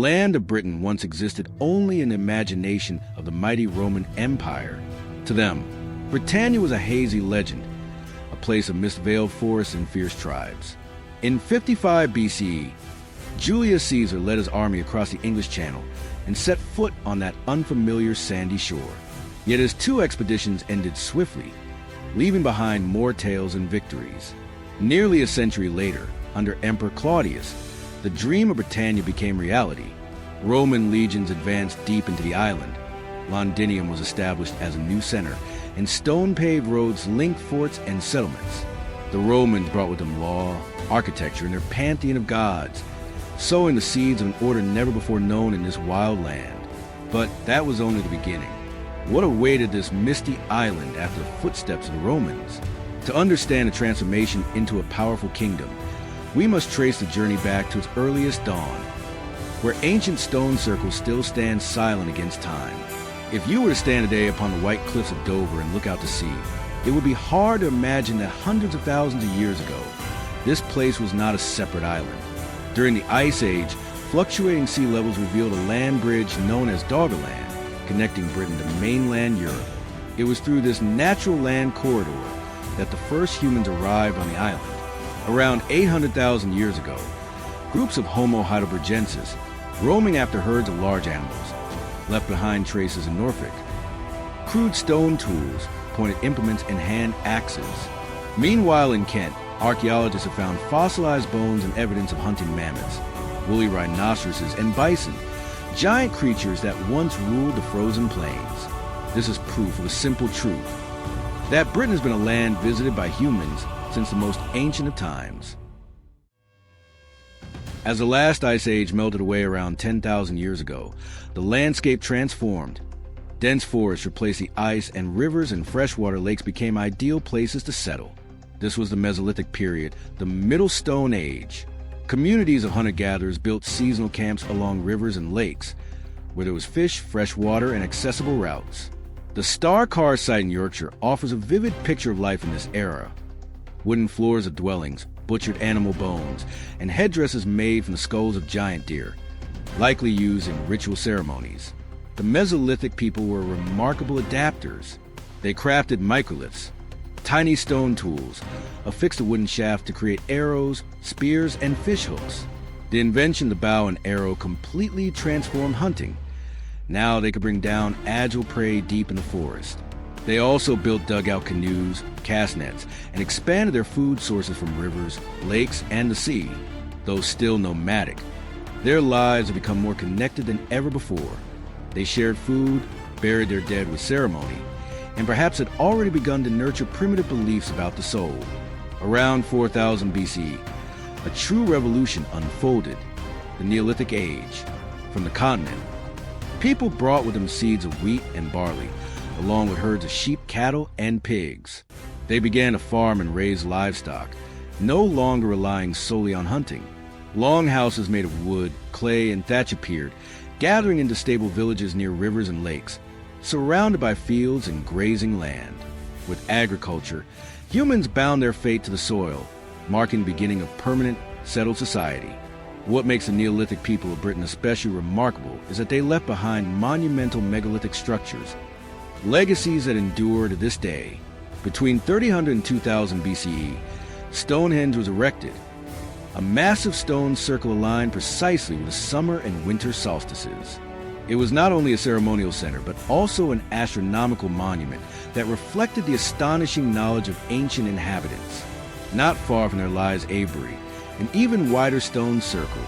land of Britain once existed only in the imagination of the mighty Roman Empire. To them, Britannia was a hazy legend, a place of mist-veiled forests and fierce tribes. In 55 BCE, Julius Caesar led his army across the English Channel and set foot on that unfamiliar sandy shore. Yet his two expeditions ended swiftly, leaving behind more tales and victories. Nearly a century later, under Emperor Claudius, the dream of Britannia became reality. Roman legions advanced deep into the island. Londinium was established as a new center, and stone-paved roads linked forts and settlements. The Romans brought with them law, architecture, and their pantheon of gods, sowing the seeds of an order never before known in this wild land. But that was only the beginning. What awaited this misty island after the footsteps of the Romans? To understand the transformation into a powerful kingdom, we must trace the journey back to its earliest dawn, where ancient stone circles still stand silent against time. If you were to stand today upon the white cliffs of Dover and look out to sea, it would be hard to imagine that hundreds of thousands of years ago, this place was not a separate island. During the Ice Age, fluctuating sea levels revealed a land bridge known as Doggerland, connecting Britain to mainland Europe. It was through this natural land corridor that the first humans arrived on the island. Around 800,000 years ago, groups of Homo heidelbergensis, roaming after herds of large animals, left behind traces in Norfolk. Crude stone tools, pointed implements, and hand axes. Meanwhile in Kent, archaeologists have found fossilized bones and evidence of hunting mammoths, woolly rhinoceroses, and bison, giant creatures that once ruled the frozen plains. This is proof of a simple truth, that Britain has been a land visited by humans since the most ancient of times. As the last ice age melted away around 10,000 years ago, the landscape transformed. Dense forests replaced the ice, and rivers and freshwater lakes became ideal places to settle. This was the Mesolithic period, the Middle Stone Age. Communities of hunter-gatherers built seasonal camps along rivers and lakes, where there was fish, fresh water, and accessible routes. The Star Car site in Yorkshire offers a vivid picture of life in this era. Wooden floors of dwellings, butchered animal bones, and headdresses made from the skulls of giant deer, likely used in ritual ceremonies. The Mesolithic people were remarkable adapters. They crafted microliths, tiny stone tools, affixed a wooden shaft to create arrows, spears, and fish hooks. The invention of the bow and arrow completely transformed hunting. Now they could bring down agile prey deep in the forest. They also built dugout canoes, cast nets, and expanded their food sources from rivers, lakes, and the sea. Though still nomadic, their lives have become more connected than ever before. They shared food, buried their dead with ceremony, and perhaps had already begun to nurture primitive beliefs about the soul. Around 4000 BCE, a true revolution unfolded, the Neolithic Age. From the continent, people brought with them seeds of wheat and barley, along with herds of sheep, cattle, and pigs. They began to farm and raise livestock, no longer relying solely on hunting. Longhouses made of wood, clay, and thatch appeared, gathering into stable villages near rivers and lakes, surrounded by fields and grazing land. With agriculture, humans bound their fate to the soil, marking the beginning of permanent, settled society. What makes the Neolithic people of Britain especially remarkable is that they left behind monumental megalithic structures, legacies that endure to this day. Between 300 and 2000 BCE, Stonehenge was erected, a massive stone circle aligned precisely with the summer and winter solstices. It was not only a ceremonial center, but also an astronomical monument that reflected the astonishing knowledge of ancient inhabitants. Not far from there lies Avebury, an even wider stone circle,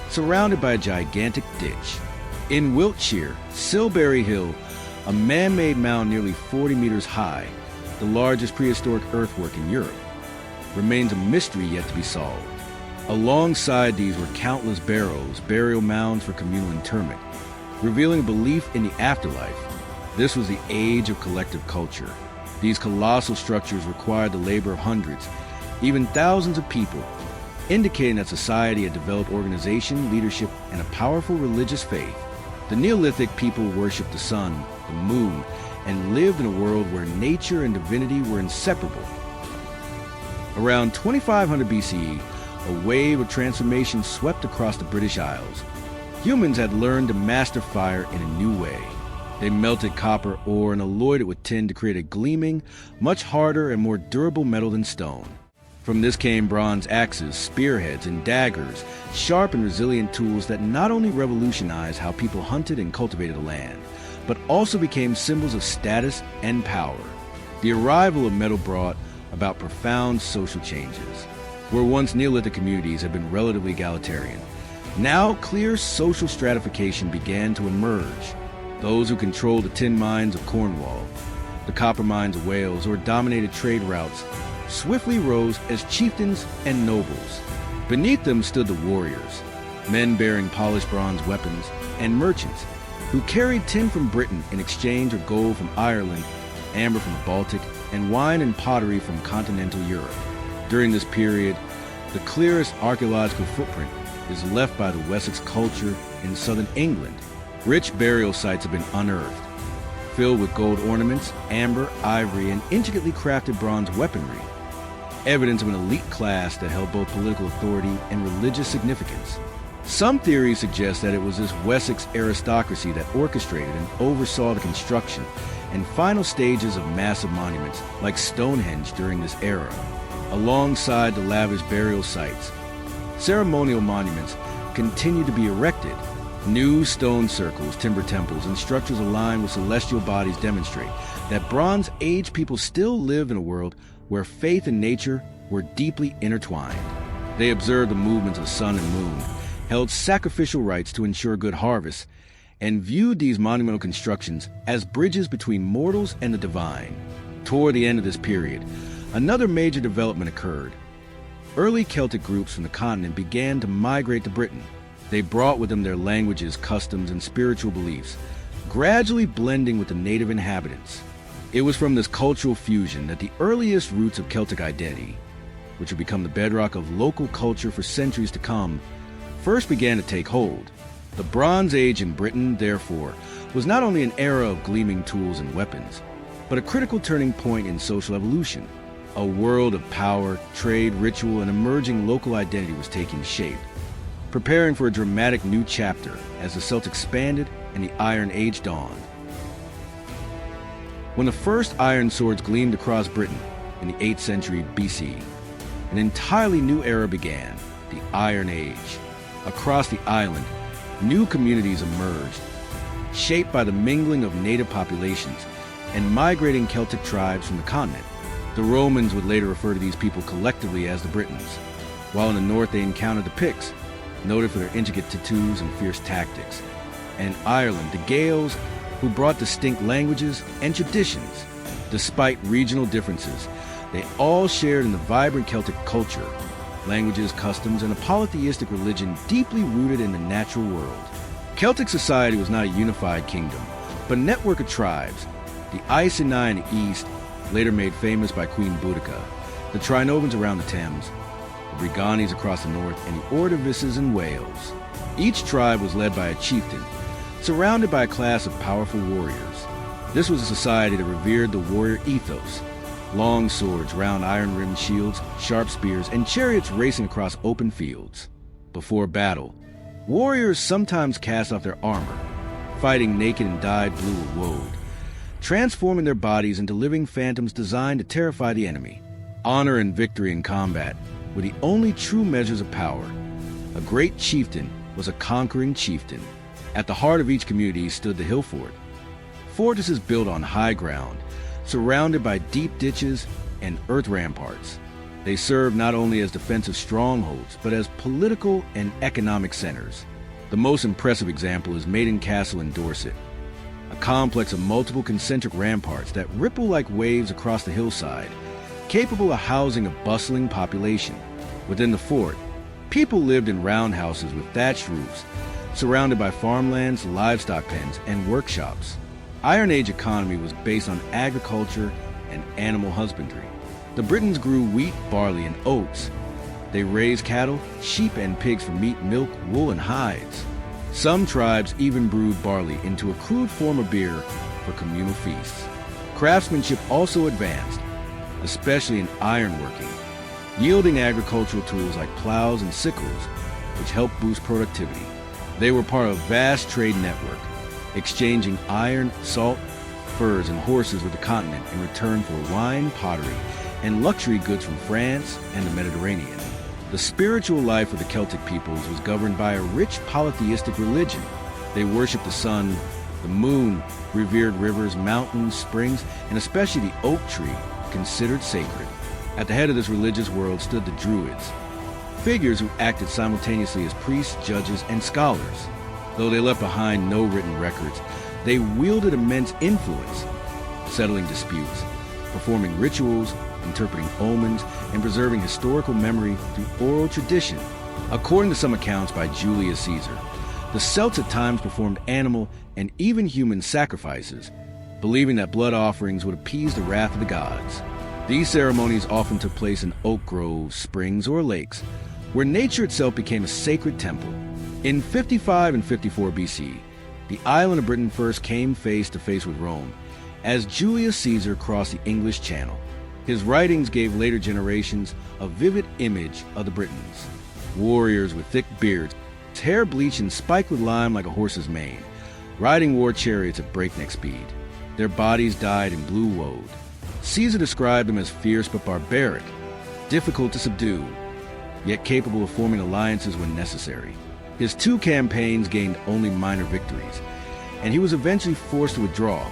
surrounded by a gigantic ditch. In Wiltshire, Silbury Hill, a man-made mound nearly 40 meters high, the largest prehistoric earthwork in Europe, remains a mystery yet to be solved. Alongside these were countless barrows, burial mounds for communal interment, revealing a belief in the afterlife. This was the age of collective culture. These colossal structures required the labor of hundreds, even thousands of people, indicating that society had developed organization, leadership, and a powerful religious faith. The Neolithic people worshipped the sun, the moon, and lived in a world where nature and divinity were inseparable. Around 2500 BCE, a wave of transformation swept across the British Isles. Humans had learned to master fire in a new way. They melted copper ore and alloyed it with tin to create a gleaming, much harder and more durable metal than stone. From this came bronze axes, spearheads, and daggers, sharp and resilient tools that not only revolutionized how people hunted and cultivated the land, but also became symbols of status and power. The arrival of metal brought about profound social changes. Where once Neolithic communities had been relatively egalitarian, now clear social stratification began to emerge. Those who controlled the tin mines of Cornwall, the copper mines of Wales, or dominated trade routes swiftly rose as chieftains and nobles. Beneath them stood the warriors, men bearing polished bronze weapons, and merchants who carried tin from Britain in exchange, or gold from Ireland, amber from the Baltic, and wine and pottery from continental Europe. During this period, the clearest archaeological footprint is left by the Wessex culture in southern England. Rich burial sites have been unearthed, filled with gold ornaments, amber, ivory, and intricately crafted bronze weaponry, evidence of an elite class that held both political authority and religious significance. Some theories suggest that it was this Wessex aristocracy that orchestrated and oversaw the construction and final stages of massive monuments like Stonehenge during this era. Alongside the lavish burial sites, ceremonial monuments continue to be erected. New stone circles, timber temples, and structures aligned with celestial bodies demonstrate that Bronze Age people still live in a world where faith and nature were deeply intertwined. They observed the movements of sun and moon, held sacrificial rites to ensure good harvests, and viewed these monumental constructions as bridges between mortals and the divine. Toward the end of this period, another major development occurred. Early Celtic groups from the continent began to migrate to Britain. They brought with them their languages, customs, and spiritual beliefs, gradually blending with the native inhabitants. It was from this cultural fusion that the earliest roots of Celtic identity, which would become the bedrock of local culture for centuries to come, first began to take hold. The Bronze Age in Britain, therefore, was not only an era of gleaming tools and weapons, but a critical turning point in social evolution. A world of power, trade, ritual, and emerging local identity was taking shape, preparing for a dramatic new chapter as the Celts expanded and the Iron Age dawned. When the first iron swords gleamed across Britain in the 8th century BC, an entirely new era began, the Iron Age. Across the island, new communities emerged, shaped by the mingling of native populations and migrating Celtic tribes from the continent. The Romans would later refer to these people collectively as the Britons, while in the north they encountered the Picts, noted for their intricate tattoos and fierce tactics, and Ireland, the Gaels, who brought distinct languages and traditions. Despite regional differences, they all shared in the vibrant Celtic culture, languages, customs, and a polytheistic religion deeply rooted in the natural world. Celtic society was not a unified kingdom, but a network of tribes. The Aes Sedai in the east, later made famous by Queen Boudica, the Trinovans around the Thames, the Brigantes across the north, and the Ordovices in Wales. Each tribe was led by a chieftain, surrounded by a class of powerful warriors. This was a society that revered the warrior ethos: long swords, round iron-rimmed shields, sharp spears, and chariots racing across open fields. Before battle, warriors sometimes cast off their armor, fighting naked and dyed blue or woad, transforming their bodies into living phantoms designed to terrify the enemy. Honor and victory in combat were the only true measures of power. A great chieftain was a conquering chieftain. At the heart of each community stood the hill fort, fortresses built on high ground, surrounded by deep ditches and earth ramparts. They served not only as defensive strongholds, but as political and economic centers. The most impressive example is Maiden Castle in Dorset, a complex of multiple concentric ramparts that ripple like waves across the hillside, capable of housing a bustling population. Within the fort, people lived in roundhouses with thatched roofs, surrounded by farmlands, livestock pens, and workshops. Iron Age economy was based on agriculture and animal husbandry. The Britons grew wheat, barley, and oats. They raised cattle, sheep, and pigs for meat, milk, wool, and hides. Some tribes even brewed barley into a crude form of beer for communal feasts. Craftsmanship also advanced, especially in ironworking, yielding agricultural tools like plows and sickles, which helped boost productivity. They were part of a vast trade network, exchanging iron, salt, furs, and horses with the continent in return for wine, pottery, and luxury goods from France and the Mediterranean. The spiritual life of the Celtic peoples was governed by a rich polytheistic religion. They worshipped the sun, the moon, revered rivers, mountains, springs, and especially the oak tree, considered sacred. At the head of this religious world stood the Druids, figures who acted simultaneously as priests, judges, and scholars. Though they left behind no written records, they wielded immense influence, settling disputes, performing rituals, interpreting omens, and preserving historical memory through oral tradition. According to some accounts by Julius Caesar, the Celts at times performed animal and even human sacrifices, believing that blood offerings would appease the wrath of the gods. These ceremonies often took place in oak groves, springs, or lakes, where nature itself became a sacred temple. In 55 and 54 BC, the island of Britain first came face to face with Rome, as Julius Caesar crossed the English Channel. His writings gave later generations a vivid image of the Britons. Warriors with thick beards, hair bleached and spiked with lime like a horse's mane, riding war chariots at breakneck speed. Their bodies dyed in blue woad. Caesar described them as fierce but barbaric, difficult to subdue, yet capable of forming alliances when necessary. His 2 campaigns gained only minor victories, and he was eventually forced to withdraw,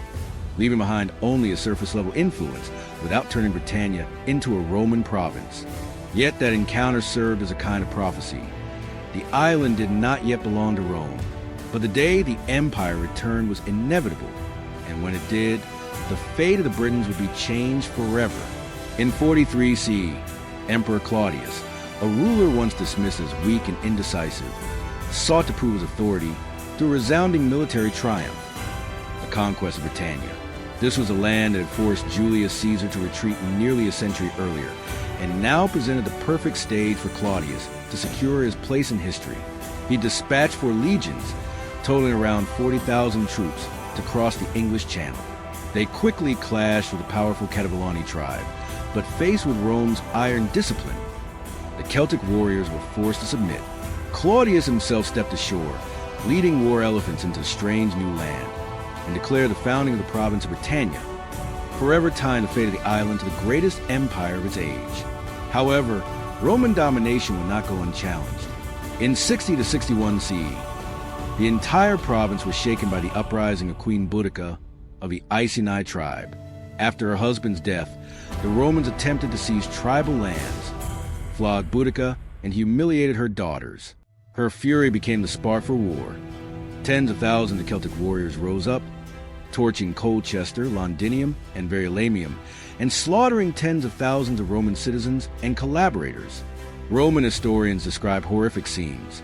leaving behind only a surface-level influence without turning Britannia into a Roman province. Yet that encounter served as a kind of prophecy. The island did not yet belong to Rome, but the day the empire returned was inevitable, and when it did, the fate of the Britons would be changed forever. In 43 CE, Emperor Claudius, a ruler once dismissed as weak and indecisive, sought to prove his authority through a resounding military triumph, the conquest of Britannia. This was a land that had forced Julius Caesar to retreat nearly a century earlier, and now presented the perfect stage for Claudius to secure his place in history. He dispatched 4 legions, totaling around 40,000 troops, to cross the English Channel. They quickly clashed with the powerful Cativalani tribe, but faced with Rome's iron discipline, the Celtic warriors were forced to submit. Claudius himself stepped ashore, leading war elephants into a strange new land, and declared the founding of the province of Britannia, forever tying the fate of the island to the greatest empire of its age. However, Roman domination would not go unchallenged. In 60 to 61 CE, the entire province was shaken by the uprising of Queen Boudica of the Iceni tribe. After her husband's death, the Romans attempted to seize tribal lands, flogged Boudica, and humiliated her daughters. Her fury became the spark for war. Tens of thousands of Celtic warriors rose up, torching Colchester, Londinium, and Verulamium, and slaughtering tens of thousands of Roman citizens and collaborators. Roman historians describe horrific scenes.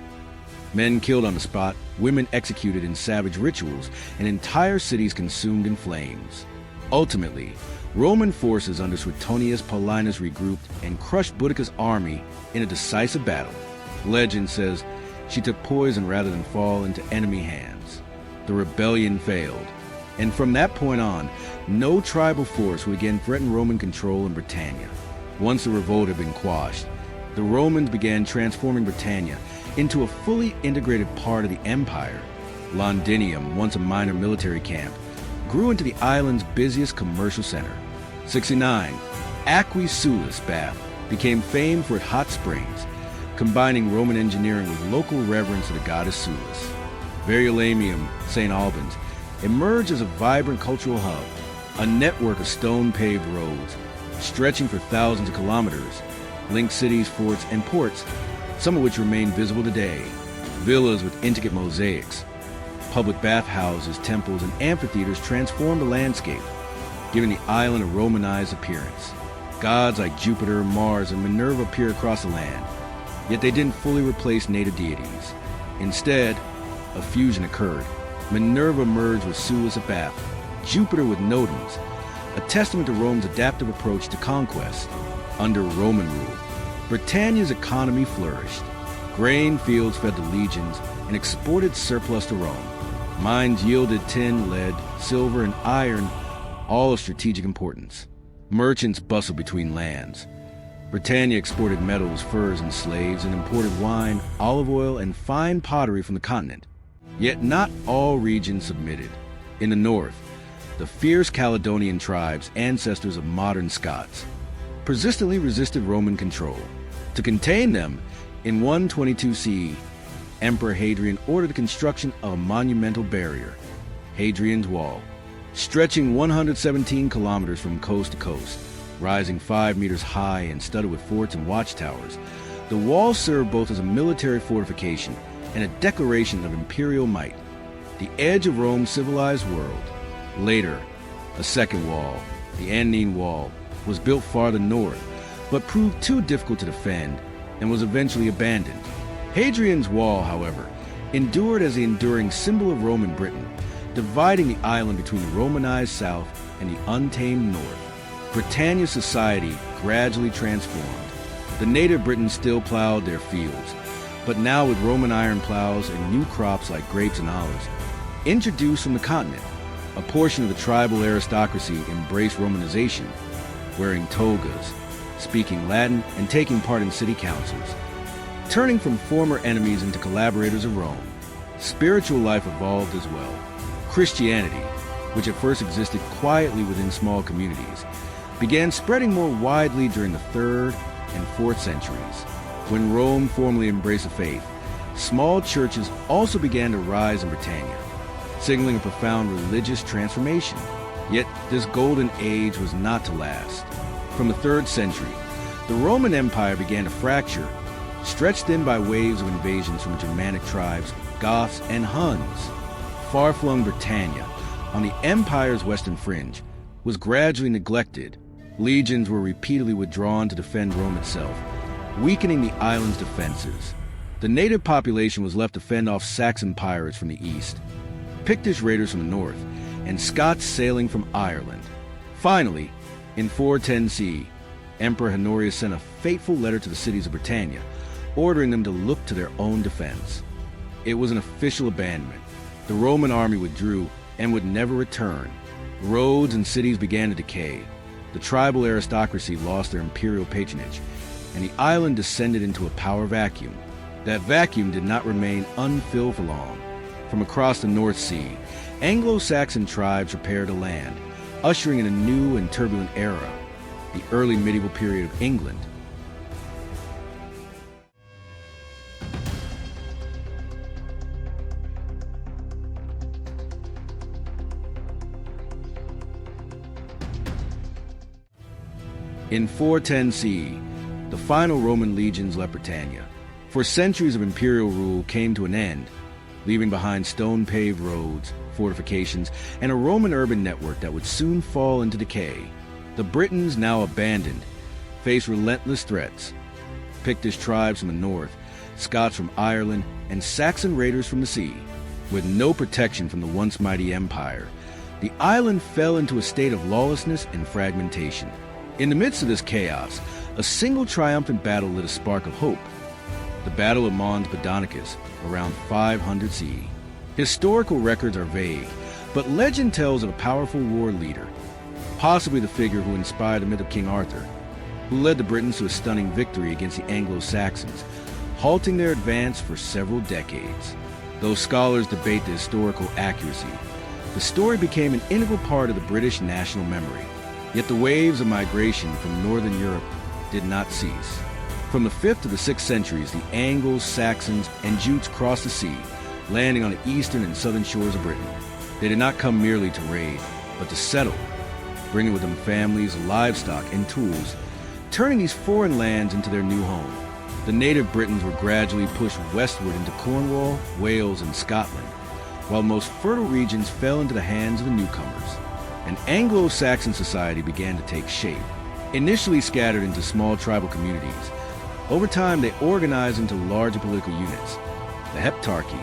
Men killed on the spot, women executed in savage rituals, and entire cities consumed in flames. Ultimately, Roman forces under Suetonius Paulinus regrouped and crushed Boudica's army in a decisive battle. Legend says she took poison rather than fall into enemy hands. The rebellion failed, and from that point on, no tribal force would again threaten Roman control in Britannia. Once the revolt had been quashed, the Romans began transforming Britannia into a fully integrated part of the empire. Londinium, once a minor military camp, grew into the island's busiest commercial center. 69. Aquae Sulis Bath became famed for its hot springs, combining Roman engineering with local reverence to the goddess Sulis. Verulamium, St. Albans, emerged as a vibrant cultural hub, a network of stone-paved roads, stretching for thousands of kilometers, linked cities, forts, and ports, some of which remain visible today. Villas with intricate mosaics, public bathhouses, temples, and amphitheaters transformed the landscape, giving the island a Romanized appearance. Gods like Jupiter, Mars, and Minerva appear across the land, yet they didn't fully replace native deities. Instead, a fusion occurred. Minerva merged with Sulis at Bath, Jupiter with Nodens, a testament to Rome's adaptive approach to conquest. Under Roman rule, Britannia's economy flourished. Grain fields fed the legions and exported surplus to Rome. Mines yielded tin, lead, silver, and iron, all of strategic importance. Merchants bustled between lands. Britannia exported metals, furs, and slaves, and imported wine, olive oil, and fine pottery from the continent. Yet not all regions submitted. In the north, the fierce Caledonian tribes, ancestors of modern Scots, persistently resisted Roman control. To contain them, in 122 CE, Emperor Hadrian ordered the construction of a monumental barrier, Hadrian's Wall, stretching 117 kilometers from coast to coast, rising 5 meters high and studded with forts and watchtowers. The wall served both as a military fortification and a declaration of imperial might, the edge of Rome's civilized world. Later, a second wall, the Antonine Wall, was built farther north, but proved too difficult to defend and was eventually abandoned. Hadrian's Wall, however, endured as the enduring symbol of Roman Britain, dividing the island between the Romanized south and the untamed north. Britannia's society gradually transformed. The native Britons still plowed their fields, but now with Roman iron plows and new crops like grapes and olives. Introduced from the continent, a portion of the tribal aristocracy embraced Romanization, wearing togas, speaking Latin, and taking part in city councils. Turning from former enemies into collaborators of Rome, spiritual life evolved as well. Christianity, which at first existed quietly within small communities, began spreading more widely during the 3rd and 4th centuries. When Rome formally embraced the faith, small churches also began to rise in Britannia, signaling a profound religious transformation. Yet this golden age was not to last. From the 3rd century, the Roman Empire began to fracture, stretched thin by waves of invasions from Germanic tribes, Goths, and Huns. Far-flung Britannia, on the empire's western fringe, was gradually neglected. Legions were repeatedly withdrawn to defend Rome itself, weakening the island's defenses. The native population was left to fend off Saxon pirates from the east, Pictish raiders from the north, and Scots sailing from Ireland. Finally, in 410 CE, Emperor Honorius sent a fateful letter to the cities of Britannia, ordering them to look to their own defense. It was an official abandonment. The Roman army withdrew and would never return. Roads and cities began to decay. The tribal aristocracy lost their imperial patronage, and the island descended into a power vacuum. That vacuum did not remain unfilled for long. From across the North Sea, Anglo-Saxon tribes prepared to land, ushering in a new and turbulent era, the early medieval period of England. In 410 CE, the final Roman legions left Britannia, for centuries of imperial rule came to an end, leaving behind stone-paved roads, fortifications, and a Roman urban network that would soon fall into decay. The Britons, now abandoned, faced relentless threats. Pictish tribes from the north, Scots from Ireland, and Saxon raiders from the sea. With no protection from the once mighty empire, the island fell into a state of lawlessness and fragmentation. In the midst of this chaos, a single triumphant battle lit a spark of hope. The Battle of Mons Badonicus, around 500 CE. Historical records are vague, but legend tells of a powerful war leader, possibly the figure who inspired the myth of King Arthur, who led the Britons to a stunning victory against the Anglo-Saxons, halting their advance for several decades. Though scholars debate the historical accuracy, the story became an integral part of the British national memory. Yet the waves of migration from northern Europe did not cease. From the 5th to the 6th centuries, the Angles, Saxons, and Jutes crossed the sea, landing on the eastern and southern shores of Britain. They did not come merely to raid, but to settle, bringing with them families, livestock, and tools, turning these foreign lands into their new home. The native Britons were gradually pushed westward into Cornwall, Wales, and Scotland, while most fertile regions fell into the hands of the newcomers. An Anglo-Saxon society began to take shape. Initially scattered into small tribal communities, over time they organized into larger political units. The Heptarchy,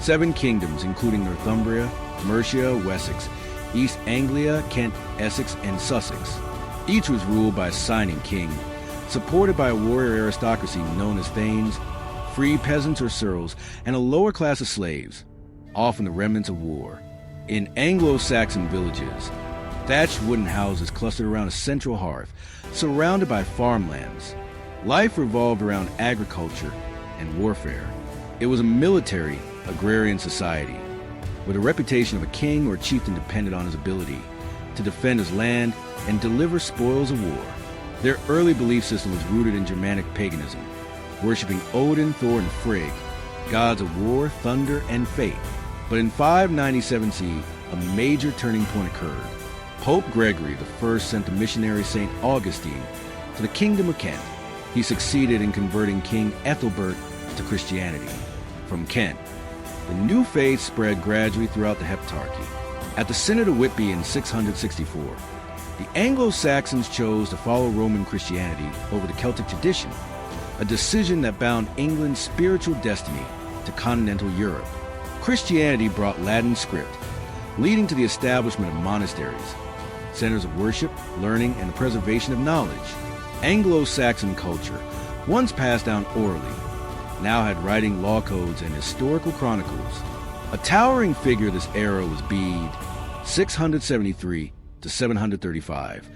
7 kingdoms including Northumbria, Mercia, Wessex, East Anglia, Kent, Essex, and Sussex. Each was ruled by a signing king, supported by a warrior aristocracy known as thanes, free peasants or ceorls, and a lower class of slaves, often the remnants of war. In Anglo-Saxon villages, thatched wooden houses clustered around a central hearth, surrounded by farmlands. Life revolved around agriculture and warfare. It was a military agrarian society, with a reputation of a king or chieftain dependent on his ability to defend his land and deliver spoils of war. Their early belief system was rooted in Germanic paganism, worshipping Odin, Thor, and Frigg, gods of war, thunder, and fate. But in 597 CE, a major turning point occurred. Pope Gregory I sent the missionary St. Augustine to the Kingdom of Kent. He succeeded in converting King Ethelbert to Christianity. From Kent, the new faith spread gradually throughout the Heptarchy. At the Synod of Whitby in 664, the Anglo-Saxons chose to follow Roman Christianity over the Celtic tradition, a decision that bound England's spiritual destiny to continental Europe. Christianity brought Latin script, leading to the establishment of monasteries, centers of worship, learning, and the preservation of knowledge. Anglo-Saxon culture, once passed down orally, now had writing law codes and historical chronicles. A towering figure of this era was Bede, 673 to 735,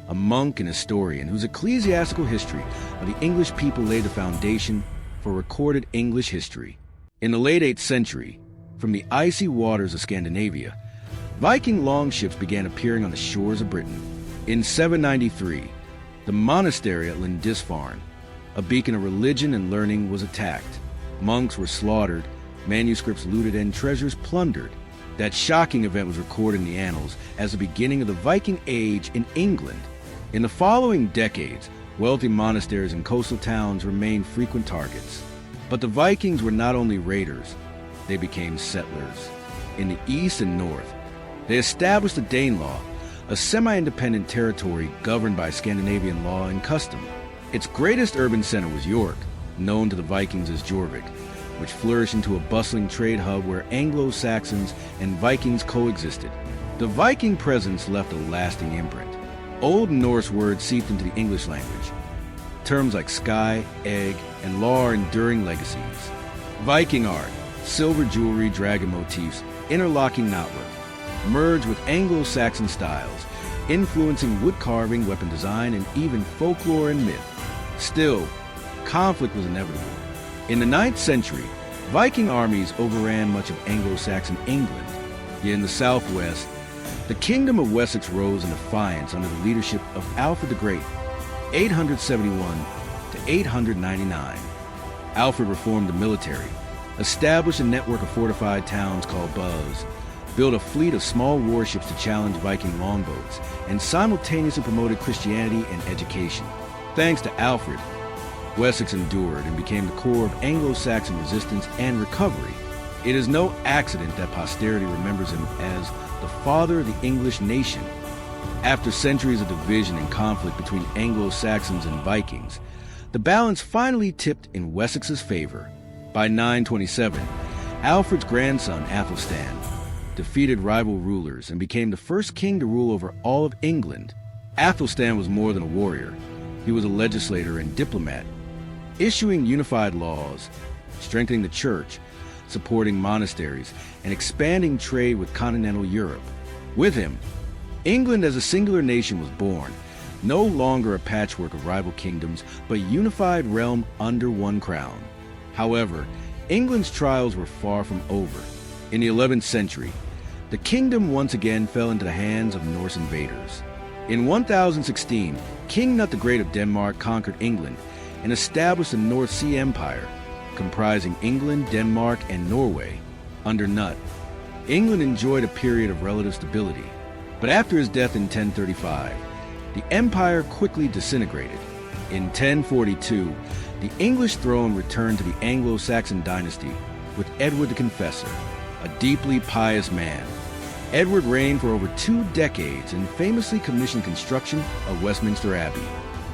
a monk and historian whose ecclesiastical history of the English people laid the foundation for recorded English history. In the late 8th century, from the icy waters of Scandinavia, Viking longships began appearing on the shores of Britain. In 793, the monastery at Lindisfarne, a beacon of religion and learning, was attacked. Monks were slaughtered, manuscripts looted, and treasures plundered. That shocking event was recorded in the annals as the beginning of the Viking Age in England. In the following decades, wealthy monasteries and coastal towns remained frequent targets. But the Vikings were not only raiders, they became settlers. In the east and north, they established the Danelaw, a semi-independent territory governed by Scandinavian law and custom. Its greatest urban center was York, known to the Vikings as Jorvik, which flourished into a bustling trade hub where Anglo-Saxons and Vikings coexisted. The Viking presence left a lasting imprint. Old Norse words seeped into the English language. Terms like sky, egg, and law are enduring legacies. Viking art, silver jewelry, dragon motifs, interlocking knotwork, merged with Anglo-Saxon styles, influencing wood carving, weapon design, and even folklore and myth. Still, conflict was inevitable. In the 9th century, Viking armies overran much of Anglo-Saxon England. Yet in the southwest, the Kingdom of Wessex rose in defiance under the leadership of Alfred the Great, 871 to 899. Alfred reformed the military, established a network of fortified towns called Buzz, built a fleet of small warships to challenge Viking longboats, and simultaneously promoted Christianity and education. Thanks to Alfred, Wessex endured and became the core of Anglo-Saxon resistance and recovery. It is no accident that posterity remembers him as the father of the English nation. After centuries of division and conflict between Anglo-Saxons and Vikings, the balance finally tipped in Wessex's favor. By 927, Alfred's grandson, Athelstan, defeated rival rulers and became the first king to rule over all of England. Athelstan was more than a warrior. He was a legislator and diplomat, issuing unified laws, strengthening the church, supporting monasteries, and expanding trade with continental Europe. With him, England as a singular nation was born, no longer a patchwork of rival kingdoms, but a unified realm under one crown. However, England's trials were far from over. In the 11th century, the kingdom once again fell into the hands of Norse invaders. In 1016, King Knut the Great of Denmark conquered England and established the North Sea Empire, comprising England, Denmark, and Norway. Under Knut, England enjoyed a period of relative stability, but after his death in 1035, the empire quickly disintegrated. In 1042, the English throne returned to the Anglo-Saxon dynasty with Edward the Confessor, a deeply pious man. Edward reigned for over 2 decades and famously commissioned construction of Westminster Abbey.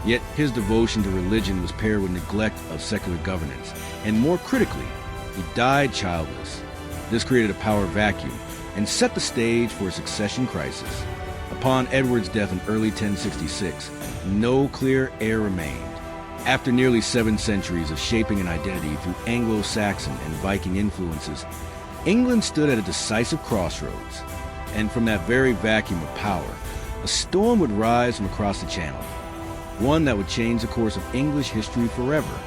Yet his devotion to religion was paired with neglect of secular governance, and more critically, he died childless. This created a power vacuum and set the stage for a succession crisis. Upon Edward's death in early 1066, no clear heir remained. After nearly 7 centuries of shaping an identity through Anglo-Saxon and Viking influences, England stood at a decisive crossroads. And from that very vacuum of power, a storm would rise from across the Channel, one that would change the course of English history forever.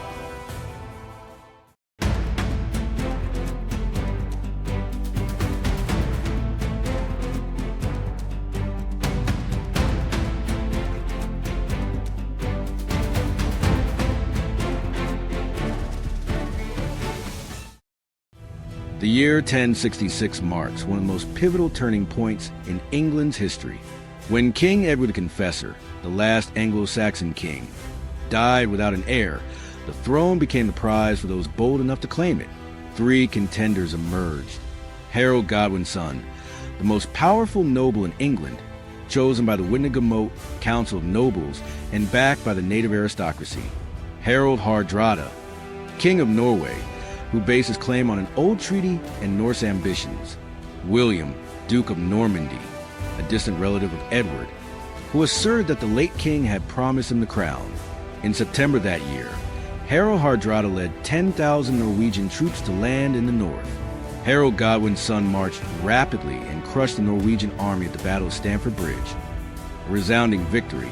The year 1066 marks one of the most pivotal turning points in England's history, when King Edward the Confessor, the last Anglo-Saxon king, died without an heir. The throne became the prize for those bold enough to claim it. 3 contenders emerged. Harold Godwin's son, the most powerful noble in England, chosen by the Witenagemot Council of Nobles and backed by the native aristocracy. Harold Hardrada, King of Norway, who based his claim on an old treaty and Norse ambitions. William, Duke of Normandy, a distant relative of Edward, who asserted that the late king had promised him the crown. In September that year, Harold Hardrada led 10,000 Norwegian troops to land in the north. Harold Godwin's son marched rapidly and crushed the Norwegian army at the Battle of Stamford Bridge. A resounding victory,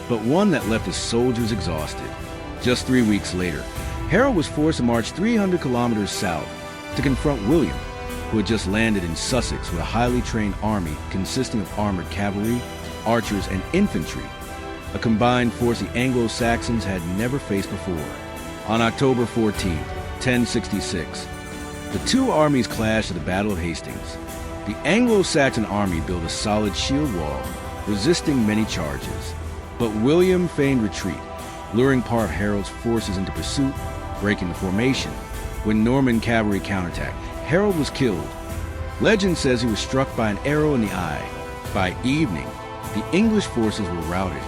but one that left his soldiers exhausted. Just 3 weeks later, Harold was forced to march 300 kilometers south to confront William, who had just landed in Sussex with a highly trained army consisting of armored cavalry, archers, and infantry, a combined force the Anglo-Saxons had never faced before. On October 14, 1066, the two armies clashed at the Battle of Hastings. The Anglo-Saxon army built a solid shield wall, resisting many charges. But William feigned retreat, luring part of Harold's forces into pursuit, breaking the formation. When Norman cavalry counterattacked, Harold was killed. Legend says he was struck by an arrow in the eye. By evening, the English forces were routed.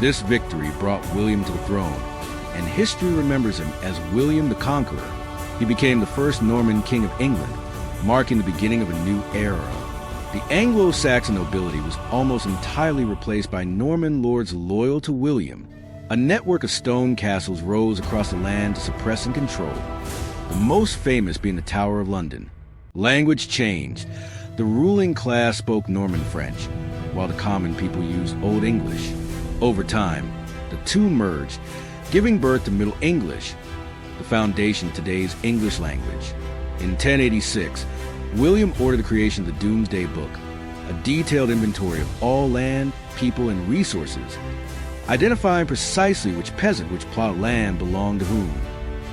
This victory brought William to the throne, and history remembers him as William the Conqueror. He became the first Norman king of England, marking the beginning of a new era. The Anglo-Saxon nobility was almost entirely replaced by Norman lords loyal to William. A network of stone castles rose across the land to suppress and control, the most famous being the Tower of London. Language changed. The ruling class spoke Norman French, while the common people used Old English. Over time, the two merged, giving birth to Middle English, the foundation of today's English language. In 1086, William ordered the creation of the Domesday Book, a detailed inventory of all land, people, and resources, identifying precisely which peasant, which plot of land belonged to whom.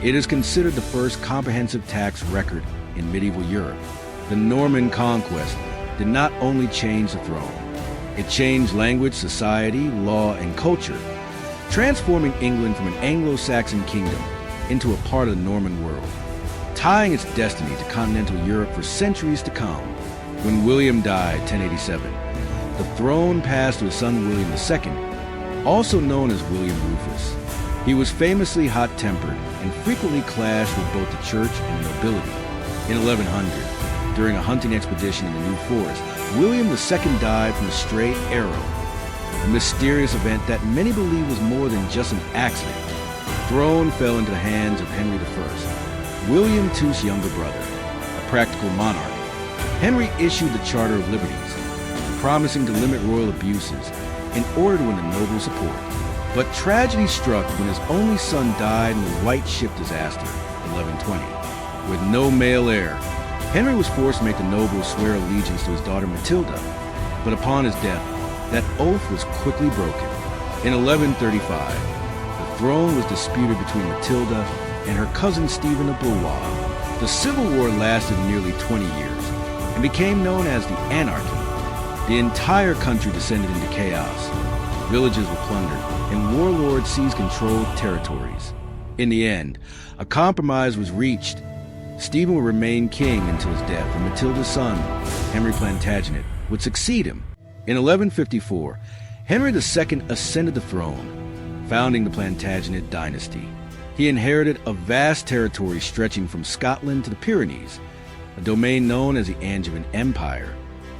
It is considered the first comprehensive tax record in medieval Europe. The Norman conquest did not only change the throne, it changed language, society, law, and culture, transforming England from an Anglo-Saxon kingdom into a part of the Norman world, tying its destiny to continental Europe for centuries to come. When William died, 1087, the throne passed to his son William II, also known as William Rufus. He was famously hot-tempered and frequently clashed with both the church and nobility. In 1100, during a hunting expedition in the New Forest, William II died from a stray arrow, a mysterious event that many believe was more than just an accident. The throne fell into the hands of Henry I, William II's younger brother, a practical monarch. Henry issued the Charter of Liberties, promising to limit royal abuses in order to win the noble support. But tragedy struck when his only son died in the White Ship disaster in 1120. With no male heir, Henry was forced to make the nobles swear allegiance to his daughter Matilda, but upon his death, that oath was quickly broken. In 1135, the throne was disputed between Matilda and her cousin Stephen of Blois. The Civil War lasted nearly 20 years and became known as the Anarchy. The entire country descended into chaos. Villages were plundered, and warlords seized controlled territories. In the end, a compromise was reached. Stephen would remain king until his death, and Matilda's son, Henry Plantagenet, would succeed him. In 1154, Henry II ascended the throne, founding the Plantagenet dynasty. He inherited a vast territory stretching from Scotland to the Pyrenees, a domain known as the Angevin Empire.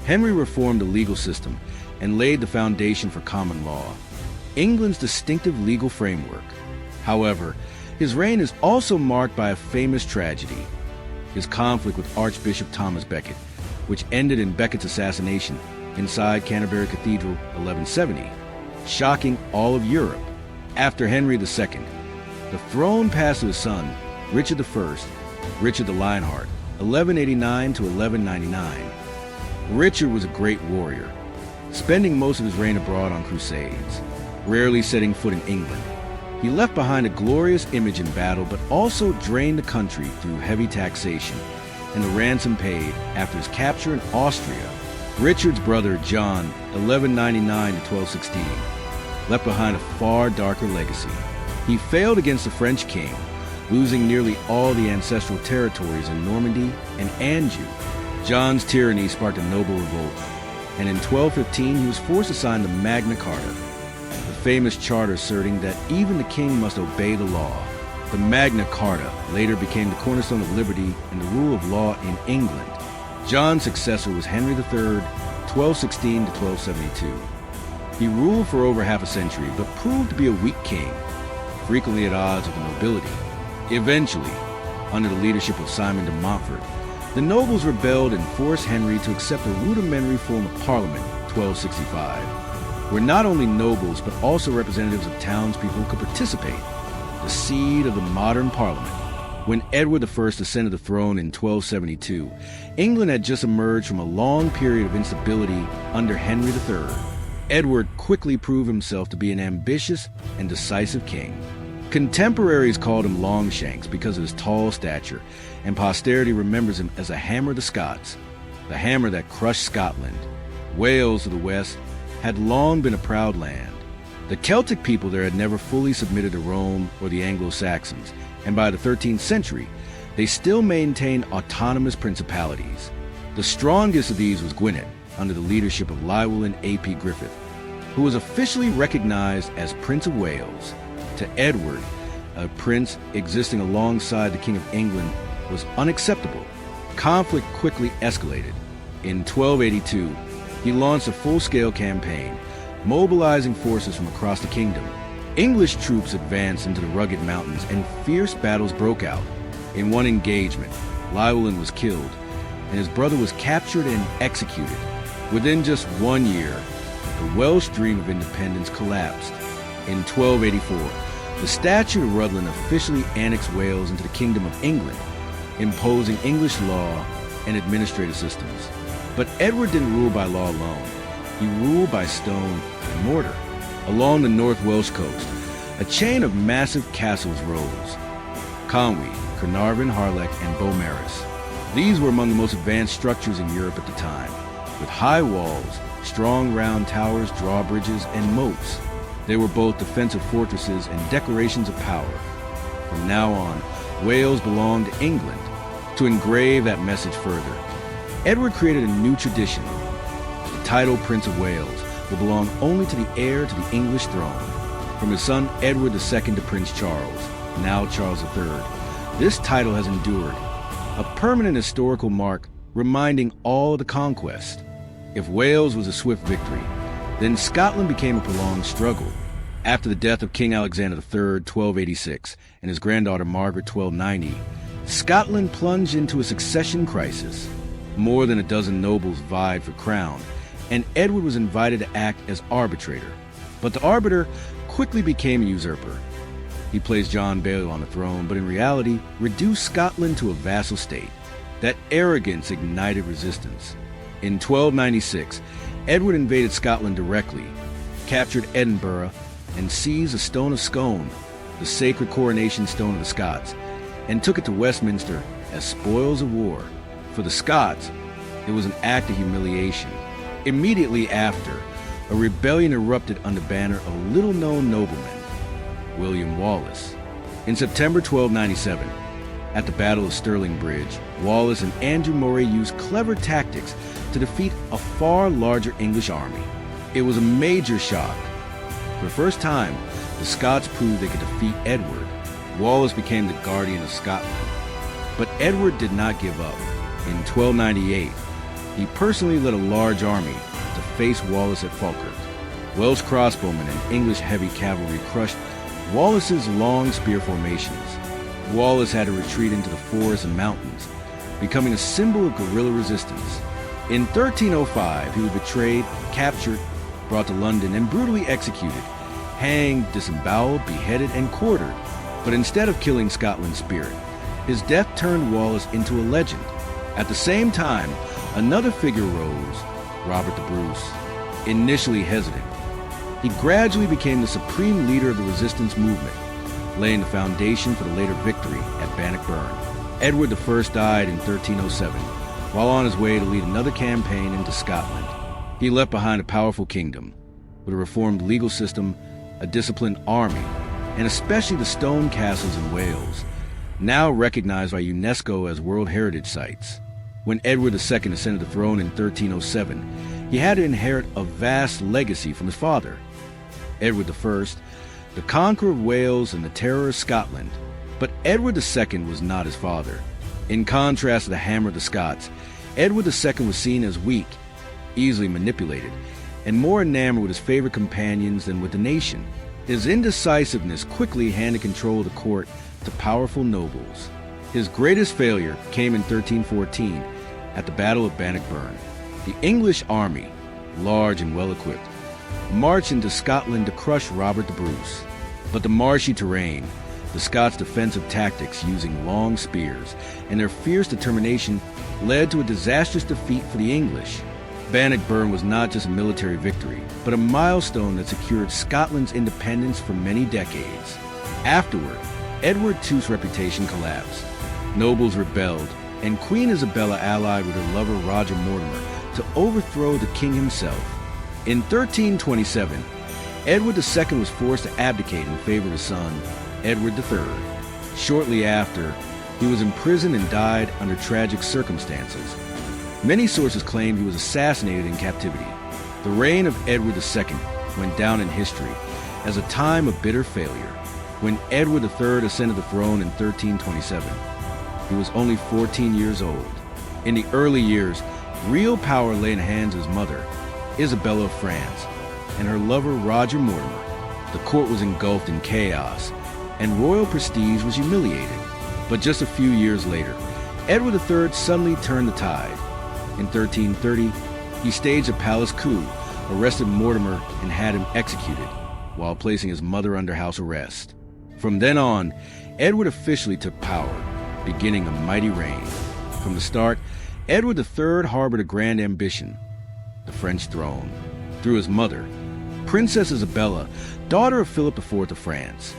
Henry reformed the legal system and laid the foundation for common law, England's distinctive legal framework. However, his reign is also marked by a famous tragedy: his conflict with Archbishop Thomas Becket, which ended in Becket's assassination inside Canterbury Cathedral 1170, shocking all of Europe. After Henry II, the throne passed to his son, Richard I, Richard the Lionheart, 1189 to 1199. Richard was a great warrior, spending most of his reign abroad on crusades, rarely setting foot in England. He left behind a glorious image in battle, but also drained the country through heavy taxation, and the ransom paid after his capture in Austria. Richard's brother John, 1199 to 1216, left behind a far darker legacy. He failed against the French king, losing nearly all the ancestral territories in Normandy and Anjou. John's tyranny sparked a noble revolt, and in 1215 he was forced to sign the Magna Carta, the famous charter asserting that even the king must obey the law. The Magna Carta later became the cornerstone of liberty and the rule of law in England. John's successor was Henry III, 1216 to 1272. He ruled for over half a century, but proved to be a weak king, frequently at odds with the nobility. Eventually, under the leadership of Simon de Montfort, the nobles rebelled and forced Henry to accept a rudimentary form of parliament, 1265, where not only nobles but also representatives of townspeople could participate, the seed of the modern parliament. When Edward I ascended the throne in 1272, England had just emerged from a long period of instability under Henry III. Edward quickly proved himself to be an ambitious and decisive king. Contemporaries called him Longshanks because of his tall stature, and posterity remembers him as a hammer of the Scots, the hammer that crushed Scotland. Wales to the west had long been a proud land. The Celtic people there had never fully submitted to Rome or the Anglo-Saxons, and by the 13th century, they still maintained autonomous principalities. The strongest of these was Gwynedd, under the leadership of Llywelyn ap Griffith, who was officially recognized as Prince of Wales. To Edward, a prince existing alongside the King of England was unacceptable. Conflict quickly escalated. In 1282, he launched a full-scale campaign, mobilizing forces from across the kingdom. English troops advanced into the rugged mountains and fierce battles broke out. In one engagement, Llywelyn was killed, and his brother was captured and executed. Within just 1 year, the Welsh dream of independence collapsed. In 1284, the Statute of Rhuddlan officially annexed Wales into the Kingdom of England, imposing English law and administrative systems. But Edward didn't rule by law alone. He ruled by stone and mortar. Along the North Welsh coast, a chain of massive castles rose: Conwy, Carnarvon, Harlech, and Beaumaris. These were among the most advanced structures in Europe at the time, with high walls, strong round towers, drawbridges, and moats. They were both defensive fortresses and declarations of power. From now on, Wales belonged to England. To engrave that message further, Edward created a new tradition. The title Prince of Wales will belong only to the heir to the English throne, from his son Edward II to Prince Charles, now Charles III. This title has endured, a permanent historical mark reminding all of the conquest. If Wales was a swift victory, then Scotland became a prolonged struggle. After the death of King Alexander III, 1286, and his granddaughter Margaret, 1290, Scotland plunged into a succession crisis. More than a dozen nobles vied for crown, and Edward was invited to act as arbitrator. But the arbiter quickly became a usurper. He placed John Baliol on the throne, but in reality reduced Scotland to a vassal state. That arrogance ignited resistance. In 1296, Edward invaded Scotland directly, captured Edinburgh, and seized the Stone of Scone, the sacred coronation stone of the Scots, and took it to Westminster as spoils of war. For the Scots, it was an act of humiliation. Immediately after, a rebellion erupted under banner of a little-known nobleman, William Wallace. In September 1297, at the Battle of Stirling Bridge, Wallace and Andrew Moray used clever tactics to defeat a far larger English army. It was a major shock. For the first time, the Scots proved they could defeat Edward. Wallace became the guardian of Scotland. But Edward did not give up. In 1298, he personally led a large army to face Wallace at Falkirk. Welsh crossbowmen and English heavy cavalry crushed Wallace's long spear formations. Wallace had to retreat into the forests and mountains, becoming a symbol of guerrilla resistance. In 1305, he was betrayed, captured, brought to London, and brutally executed, hanged, disemboweled, beheaded, and quartered. But instead of killing Scotland's spirit, his death turned Wallace into a legend. At the same time, another figure rose, Robert the Bruce. Initially hesitant, he gradually became the supreme leader of the resistance movement, laying the foundation for the later victory at Bannockburn. Edward I died in 1307, while on his way to lead another campaign into Scotland. He left behind a powerful kingdom, with a reformed legal system, a disciplined army, and especially the stone castles in Wales, now recognized by UNESCO as World Heritage Sites. When Edward II ascended the throne in 1307, he had to inherit a vast legacy from his father. Edward I, the conqueror of Wales and the terror of Scotland. But Edward II was not his father. In contrast to the hammer of the Scots, Edward II was seen as weak, easily manipulated, and more enamored with his favorite companions than with the nation. His indecisiveness quickly handed control of the court to powerful nobles. His greatest failure came in 1314 at the Battle of Bannockburn. The English army, large and well-equipped, marched into Scotland to crush Robert the Bruce. But the marshy terrain, the Scots' defensive tactics using long spears, and their fierce determination led to a disastrous defeat for the English. Bannockburn was not just a military victory, but a milestone that secured Scotland's independence for many decades. Afterward, Edward II's reputation collapsed. Nobles rebelled, and Queen Isabella allied with her lover Roger Mortimer to overthrow the king himself. In 1327, Edward II was forced to abdicate in favor of his son, Edward III. Shortly after, he was imprisoned and died under tragic circumstances. Many sources claim he was assassinated in captivity. The reign of Edward II went down in history as a time of bitter failure. When Edward III ascended the throne in 1327, he was only 14 years old. In the early years, real power lay in the hands of his mother, Isabella of France, and her lover Roger Mortimer. The court was engulfed in chaos, and royal prestige was humiliated. But just a few years later, Edward III suddenly turned the tide. In 1330, he staged a palace coup, arrested Mortimer, and had him executed, while placing his mother under house arrest. From then on, Edward officially took power, beginning a mighty reign. From the start, Edward III harbored a grand ambition: the French throne, through his mother, Princess Isabella, daughter of Philip IV of France.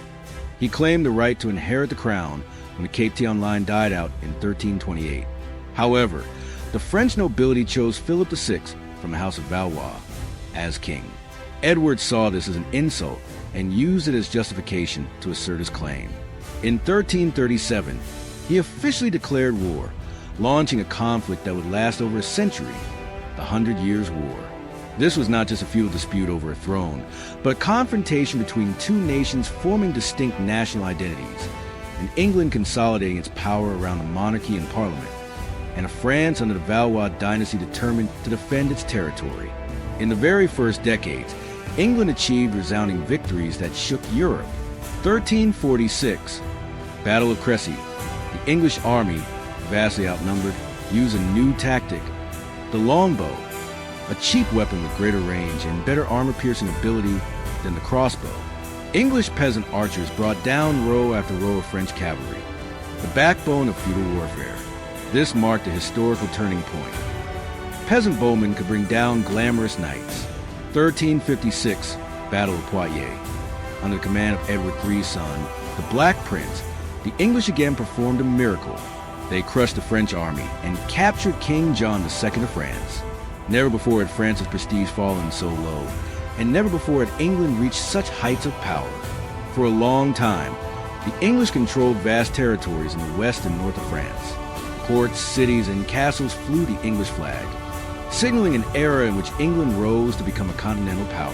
He claimed the right to inherit the crown when the Cape-Town line died out in 1328. However, the French nobility chose Philip VI from the House of Valois as king. Edward saw this as an insult and used it as justification to assert his claim. In 1337, he officially declared war, launching a conflict that would last over a century, the 100 Years' War. This was not just a feudal dispute over a throne, but a confrontation between two nations forming distinct national identities, and England consolidating its power around the monarchy and parliament, and a France under the Valois dynasty determined to defend its territory. In the very first decades, England achieved resounding victories that shook Europe. 1346, Battle of Cressy. The English army, vastly outnumbered, used a new tactic: the longbow, a cheap weapon with greater range and better armor-piercing ability than the crossbow. English peasant archers brought down row after row of French cavalry, the backbone of feudal warfare. This marked a historical turning point. Peasant bowmen could bring down glamorous knights. 1356, Battle of Poitiers. Under the command of Edward III's son, the Black Prince, the English again performed a miracle. They crushed the French army and captured King John II of France. Never before had France's prestige fallen so low, and never before had England reached such heights of power. For a long time, the English controlled vast territories in the west and north of France. Ports, cities, and castles flew the English flag, signaling an era in which England rose to become a continental power.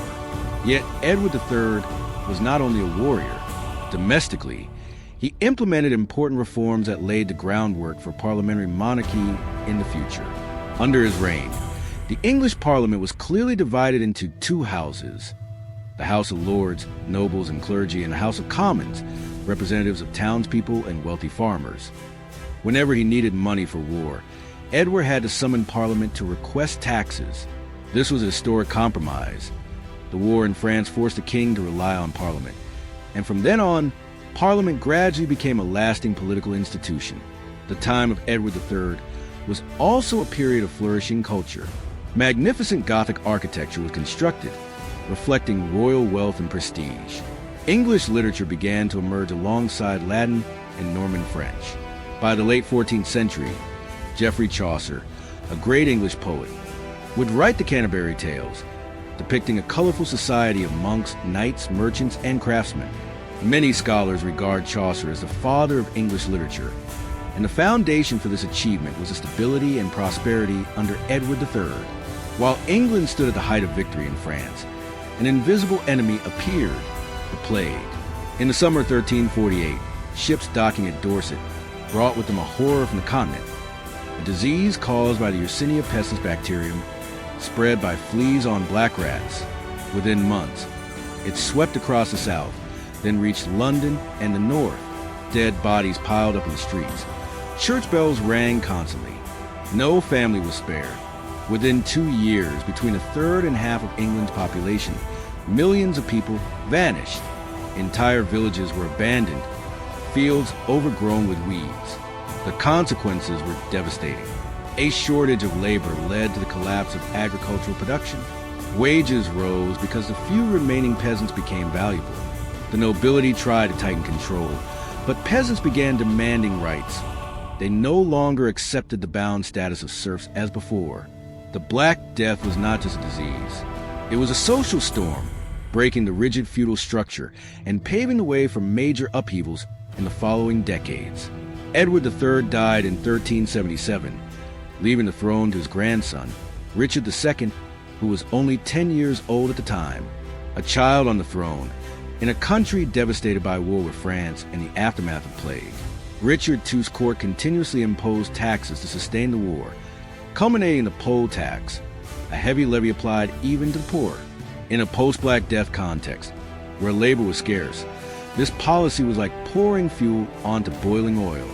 Yet Edward III was not only a warrior. Domestically, he implemented important reforms that laid the groundwork for parliamentary monarchy in the future. Under his reign, the English Parliament was clearly divided into two houses: the House of Lords, nobles and clergy, and the House of Commons, representatives of townspeople and wealthy farmers. Whenever he needed money for war, Edward had to summon Parliament to request taxes. This was a historic compromise. The war in France forced the king to rely on Parliament, and from then on, Parliament gradually became a lasting political institution. The time of Edward III was also a period of flourishing culture. Magnificent Gothic architecture was constructed, reflecting royal wealth and prestige. English literature began to emerge alongside Latin and Norman French. By the late 14th century, Geoffrey Chaucer, a great English poet, would write the Canterbury Tales, depicting a colorful society of monks, knights, merchants, and craftsmen. Many scholars regard Chaucer as the father of English literature, and the foundation for this achievement was the stability and prosperity under Edward III. While England stood at the height of victory in France, an invisible enemy appeared, the plague. In the summer of 1348, ships docking at Dorset brought with them a horror from the continent, a disease caused by the Yersinia pestis bacterium spread by fleas on black rats. Within months, it swept across the south, then reached London and the north. Dead bodies piled up in the streets. Church bells rang constantly. No family was spared. Within 2 years, between a third and half of England's population, millions of people vanished. Entire villages were abandoned, fields overgrown with weeds. The consequences were devastating. A shortage of labor led to the collapse of agricultural production. Wages rose because the few remaining peasants became valuable. The nobility tried to tighten control, but peasants began demanding rights. They no longer accepted the bound status of serfs as before. The Black Death was not just a disease. It was a social storm, breaking the rigid feudal structure and paving the way for major upheavals in the following decades. Edward III died in 1377, leaving the throne to his grandson, Richard II, who was only 10 years old at the time. A child on the throne, in a country devastated by war with France and the aftermath of plague. Richard II's court continuously imposed taxes to sustain the war, culminating in the poll tax, a heavy levy applied even to the poor. In a post-Black Death context, where labor was scarce, this policy was like pouring fuel onto boiling oil.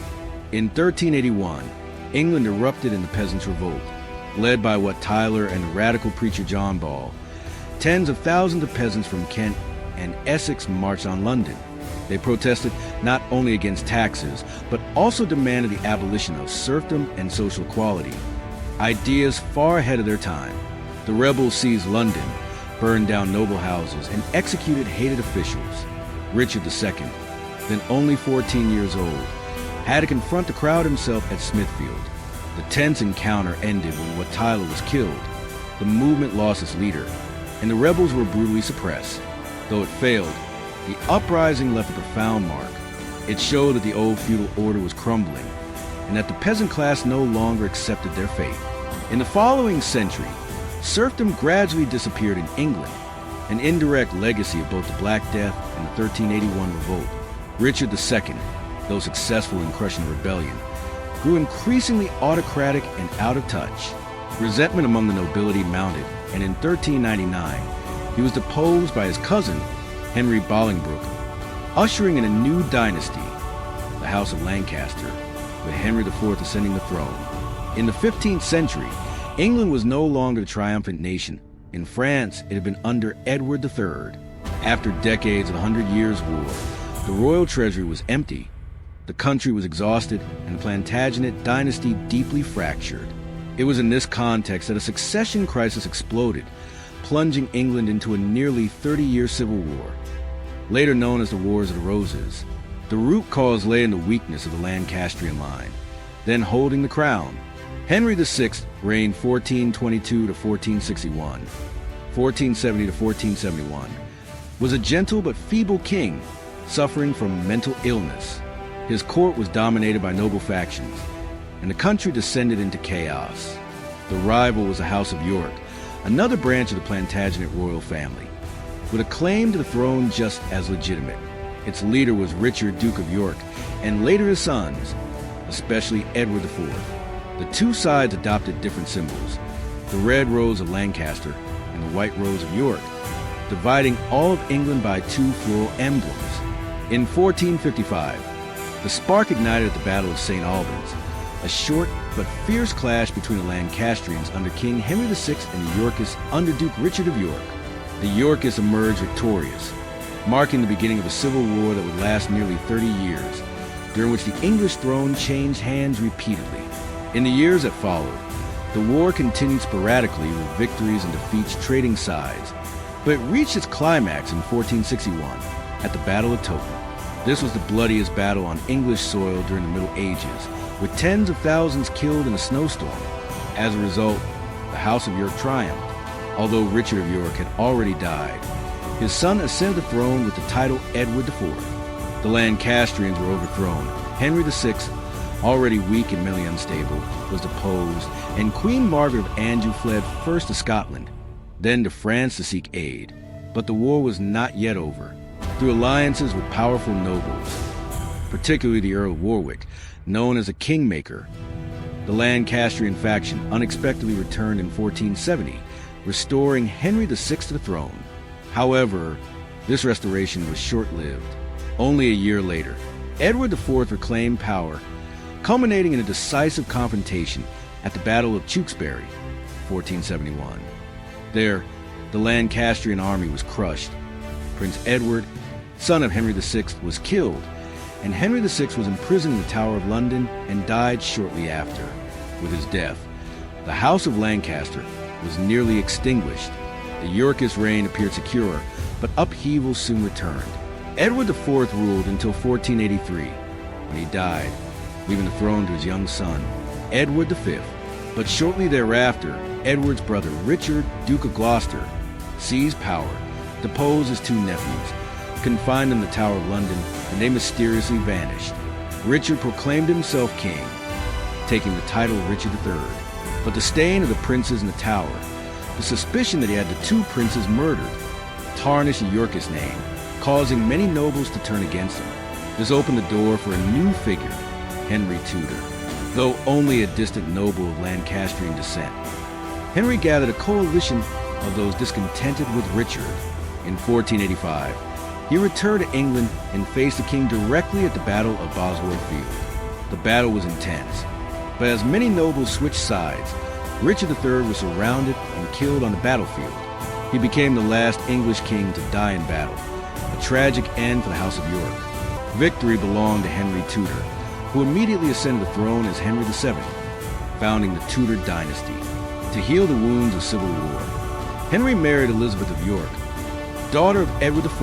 In 1381, England erupted in the Peasants' Revolt, led by Wat Tyler and the radical preacher John Ball. Tens of thousands of peasants from Kent and Essex marched on London. They protested not only against taxes, but also demanded the abolition of serfdom and social equality, ideas far ahead of their time. The rebels seized London, burned down noble houses, and executed hated officials. Richard II, then only 14 years old, had to confront the crowd himself at Smithfield. The tense encounter ended when Wat Tyler was killed. The movement lost its leader, and the rebels were brutally suppressed. Though it failed, the uprising left a profound mark. It showed that the old feudal order was crumbling, and that the peasant class no longer accepted their fate. In the following century, serfdom gradually disappeared in England, an indirect legacy of both the Black Death and the 1381 revolt. Richard II, though successful in crushing the rebellion, grew increasingly autocratic and out of touch. Resentment among the nobility mounted, and in 1399, he was deposed by his cousin, Henry Bolingbroke, ushering in a new dynasty, the House of Lancaster, with Henry IV ascending the throne. In the 15th century, England was no longer the triumphant nation. In France, it had been under Edward III. After decades of the 100 Years' War, the royal treasury was empty. The country was exhausted, and the Plantagenet dynasty deeply fractured. It was in this context that a succession crisis exploded, plunging England into a nearly 30-year civil war, later known as the Wars of the Roses. The root cause lay in the weakness of the Lancastrian line, then holding the crown. Henry VI reigned 1422 to 1461, 1470 to 1471, was a gentle but feeble king, suffering from mental illness. His court was dominated by noble factions, and the country descended into chaos. The rival was the House of York, another branch of the Plantagenet royal family, with a claim to the throne just as legitimate. Its leader was Richard, Duke of York, and later his sons, especially Edward IV. The two sides adopted different symbols, the red rose of Lancaster and the white rose of York, dividing all of England by two floral emblems. In 1455, the spark ignited at the Battle of St. Albans, a short but fierce clash between the Lancastrians under King Henry VI and the Yorkists under Duke Richard of York. The Yorkists emerged victorious, marking the beginning of a civil war that would last nearly 30 years, during which the English throne changed hands repeatedly. In the years that followed, the war continued sporadically with victories and defeats trading sides, but it reached its climax in 1461 at the Battle of Towton. This was the bloodiest battle on English soil during the Middle Ages, with tens of thousands killed in a snowstorm. As a result, the House of York triumphed. Although Richard of York had already died, his son ascended the throne with the title Edward IV. The Lancastrians were overthrown. Henry VI, already weak and mentally unstable, was deposed, and Queen Margaret of Anjou fled first to Scotland, then to France to seek aid. But the war was not yet over. Through alliances with powerful nobles, particularly the Earl of Warwick, known as a kingmaker, the Lancastrian faction unexpectedly returned in 1470, restoring Henry VI to the throne. However, this restoration was short-lived. Only a year later, Edward IV reclaimed power, culminating in a decisive confrontation at the Battle of Tewkesbury, 1471. There, the Lancastrian army was crushed. Prince Edward, son of Henry VI, was killed, and Henry VI was imprisoned in the Tower of London and died shortly after. With his death, the House of Lancaster was nearly extinguished. The Yorkist reign appeared secure, but upheaval soon returned. Edward IV ruled until 1483, when he died, leaving the throne to his young son, Edward V. But shortly thereafter, Edward's brother Richard, Duke of Gloucester, seized power, deposed his two nephews, confined them in the Tower of London, and they mysteriously vanished. Richard proclaimed himself king, taking the title Richard III. But the stain of the princes in the Tower, the suspicion that he had the two princes murdered, tarnished the Yorkist name, causing many nobles to turn against him. This opened the door for a new figure, Henry Tudor. Though only a distant noble of Lancastrian descent, Henry gathered a coalition of those discontented with Richard. In 1485, he returned to England and faced the king directly at the Battle of Bosworth Field. The battle was intense, but as many nobles switched sides, Richard III was surrounded and killed on the battlefield. He became the last English king to die in battle, a tragic end for the House of York. Victory belonged to Henry Tudor, who immediately ascended the throne as Henry VII, founding the Tudor dynasty. To heal the wounds of civil war, Henry married Elizabeth of York, daughter of Edward IV,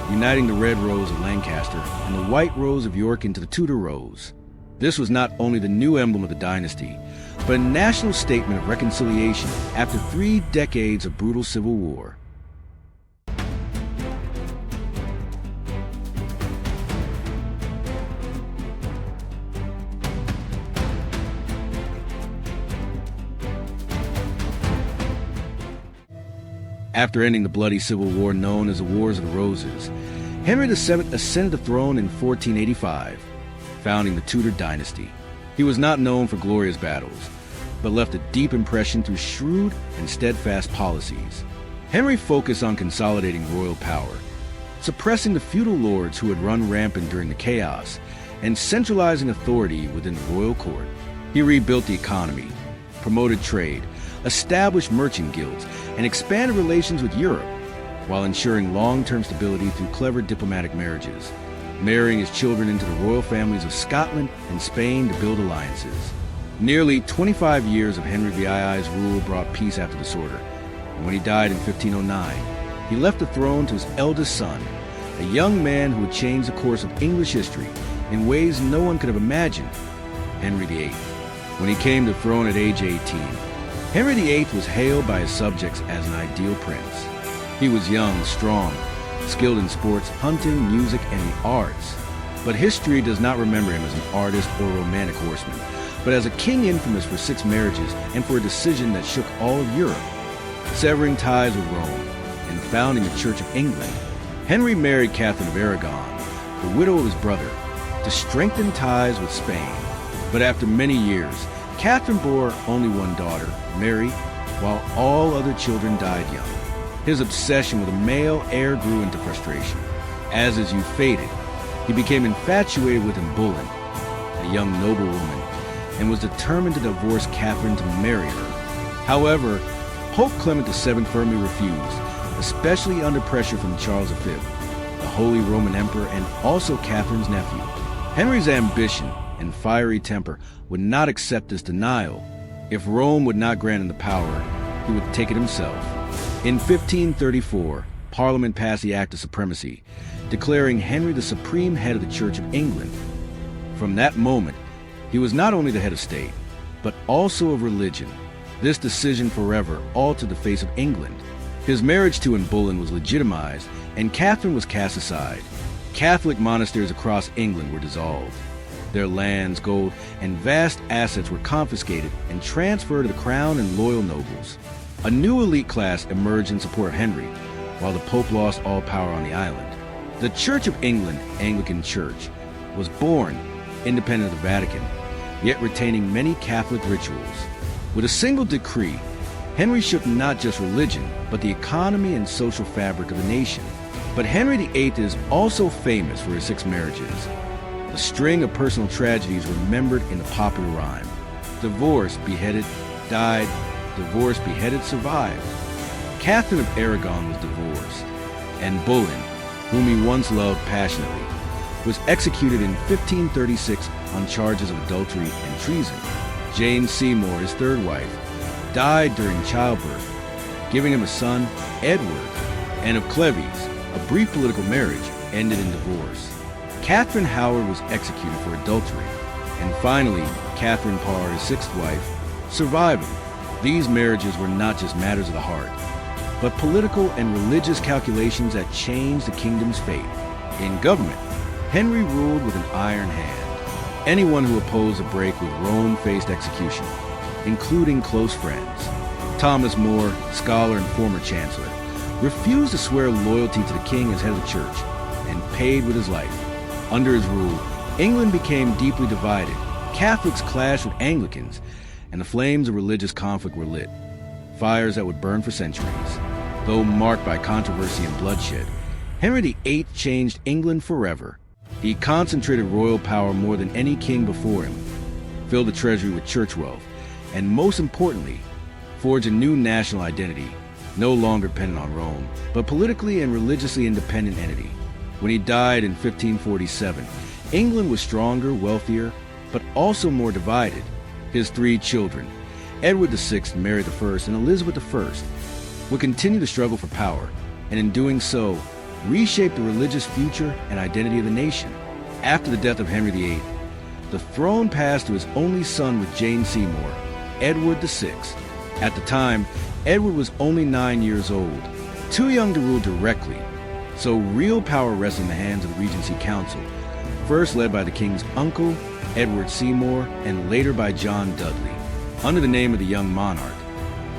uniting the Red Rose of Lancaster and the White Rose of York into the Tudor Rose. This was not only the new emblem of the dynasty, but a national statement of reconciliation after 3 decades of brutal civil war. After ending the bloody civil war known as the Wars of the Roses, Henry VII ascended the throne in 1485, founding the Tudor dynasty. He was not known for glorious battles, but left a deep impression through shrewd and steadfast policies. Henry focused on consolidating royal power, suppressing the feudal lords who had run rampant during the chaos, and centralizing authority within the royal court. He rebuilt the economy, promoted trade, established merchant guilds, and expanded relations with Europe, while ensuring long-term stability through clever diplomatic marriages, marrying his children into the royal families of Scotland and Spain to build alliances. Nearly 25 years of Henry VII's rule brought peace after disorder, and when he died in 1509, he left the throne to his eldest son, a young man who would change the course of English history in ways no one could have imagined, Henry VIII. When he came to the throne at age 18, Henry VIII was hailed by his subjects as an ideal prince. He was young, strong, skilled in sports, hunting, music, and the arts. But history does not remember him as an artist or romantic horseman, but as a king infamous for 6 marriages and for a decision that shook all of Europe. Severing ties with Rome and founding the Church of England, Henry married Catherine of Aragon, the widow of his brother, to strengthen ties with Spain. But after many years, Catherine bore only one daughter, Mary, while all other children died young. His obsession with a male heir grew into frustration. As his youth faded, he became infatuated with Boleyn, a young noblewoman, and was determined to divorce Catherine to marry her. However, Pope Clement VII firmly refused, especially under pressure from Charles V, the Holy Roman Emperor and also Catherine's nephew. Henry's ambition and fiery temper would not accept this denial. If Rome would not grant him the power, he would take it himself. In 1534, Parliament passed the Act of Supremacy, declaring Henry the supreme head of the Church of England. From that moment, he was not only the head of state, but also of religion. This decision forever altered the face of England. His marriage to Anne Boleyn was legitimized, and Catherine was cast aside. Catholic monasteries across England were dissolved. Their lands, gold, and vast assets were confiscated and transferred to the crown and loyal nobles. A new elite class emerged in support of Henry, while the Pope lost all power on the island. The Church of England, Anglican Church, was born independent of the Vatican, yet retaining many Catholic rituals. With a single decree, Henry shook not just religion, but the economy and social fabric of the nation. But Henry VIII is also famous for his 6 marriages, a string of personal tragedies remembered in the popular rhyme. Divorced, beheaded, died, divorced, beheaded, survived. Catherine of Aragon was divorced, and Boleyn, whom he once loved passionately, was executed in 1536 on charges of adultery and treason. Jane Seymour, his 3rd wife, died during childbirth, giving him a son, Edward. Anne of Cleves, a brief political marriage, ended in divorce. Catherine Howard was executed for adultery, and finally, Catherine Parr, his 6th wife, survived him. These marriages were not just matters of the heart, but political and religious calculations that changed the kingdom's fate. In government, Henry ruled with an iron hand. Anyone who opposed a break with Rome faced execution, including close friends. Thomas More, scholar and former chancellor, refused to swear loyalty to the king as head of the church, and paid with his life. Under his rule, England became deeply divided. Catholics clashed with Anglicans, and the flames of religious conflict were lit, fires that would burn for centuries. Though marked by controversy and bloodshed, Henry VIII changed England forever. He concentrated royal power more than any king before him, filled the treasury with church wealth, and most importantly, forged a new national identity, no longer dependent on Rome, but politically and religiously independent entity. When he died in 1547, England was stronger, wealthier, but also more divided. His 3 children, Edward VI, Mary I, and Elizabeth I, would continue to struggle for power, and in doing so, reshape the religious future and identity of the nation. After the death of Henry VIII, the throne passed to his only son with Jane Seymour, Edward VI. At the time, Edward was only 9 years old, too young to rule directly, so real power rested in the hands of the Regency Council, first led by the king's uncle, Edward Seymour, and later by John Dudley. Under the name of the young monarch,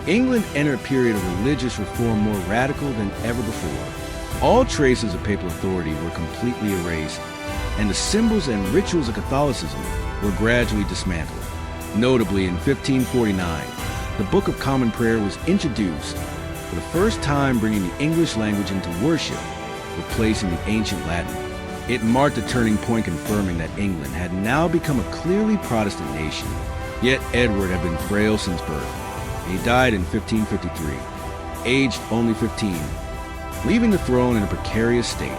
England entered a period of religious reform more radical than ever before. All traces of papal authority were completely erased, and the symbols and rituals of Catholicism were gradually dismantled. Notably, in 1549, the Book of Common Prayer was introduced, for the first time bringing the English language into worship, replacing the ancient Latin. It marked a turning point, confirming that England had now become a clearly Protestant nation. Yet Edward had been frail since birth. He died in 1553, aged only 15, leaving the throne in a precarious state.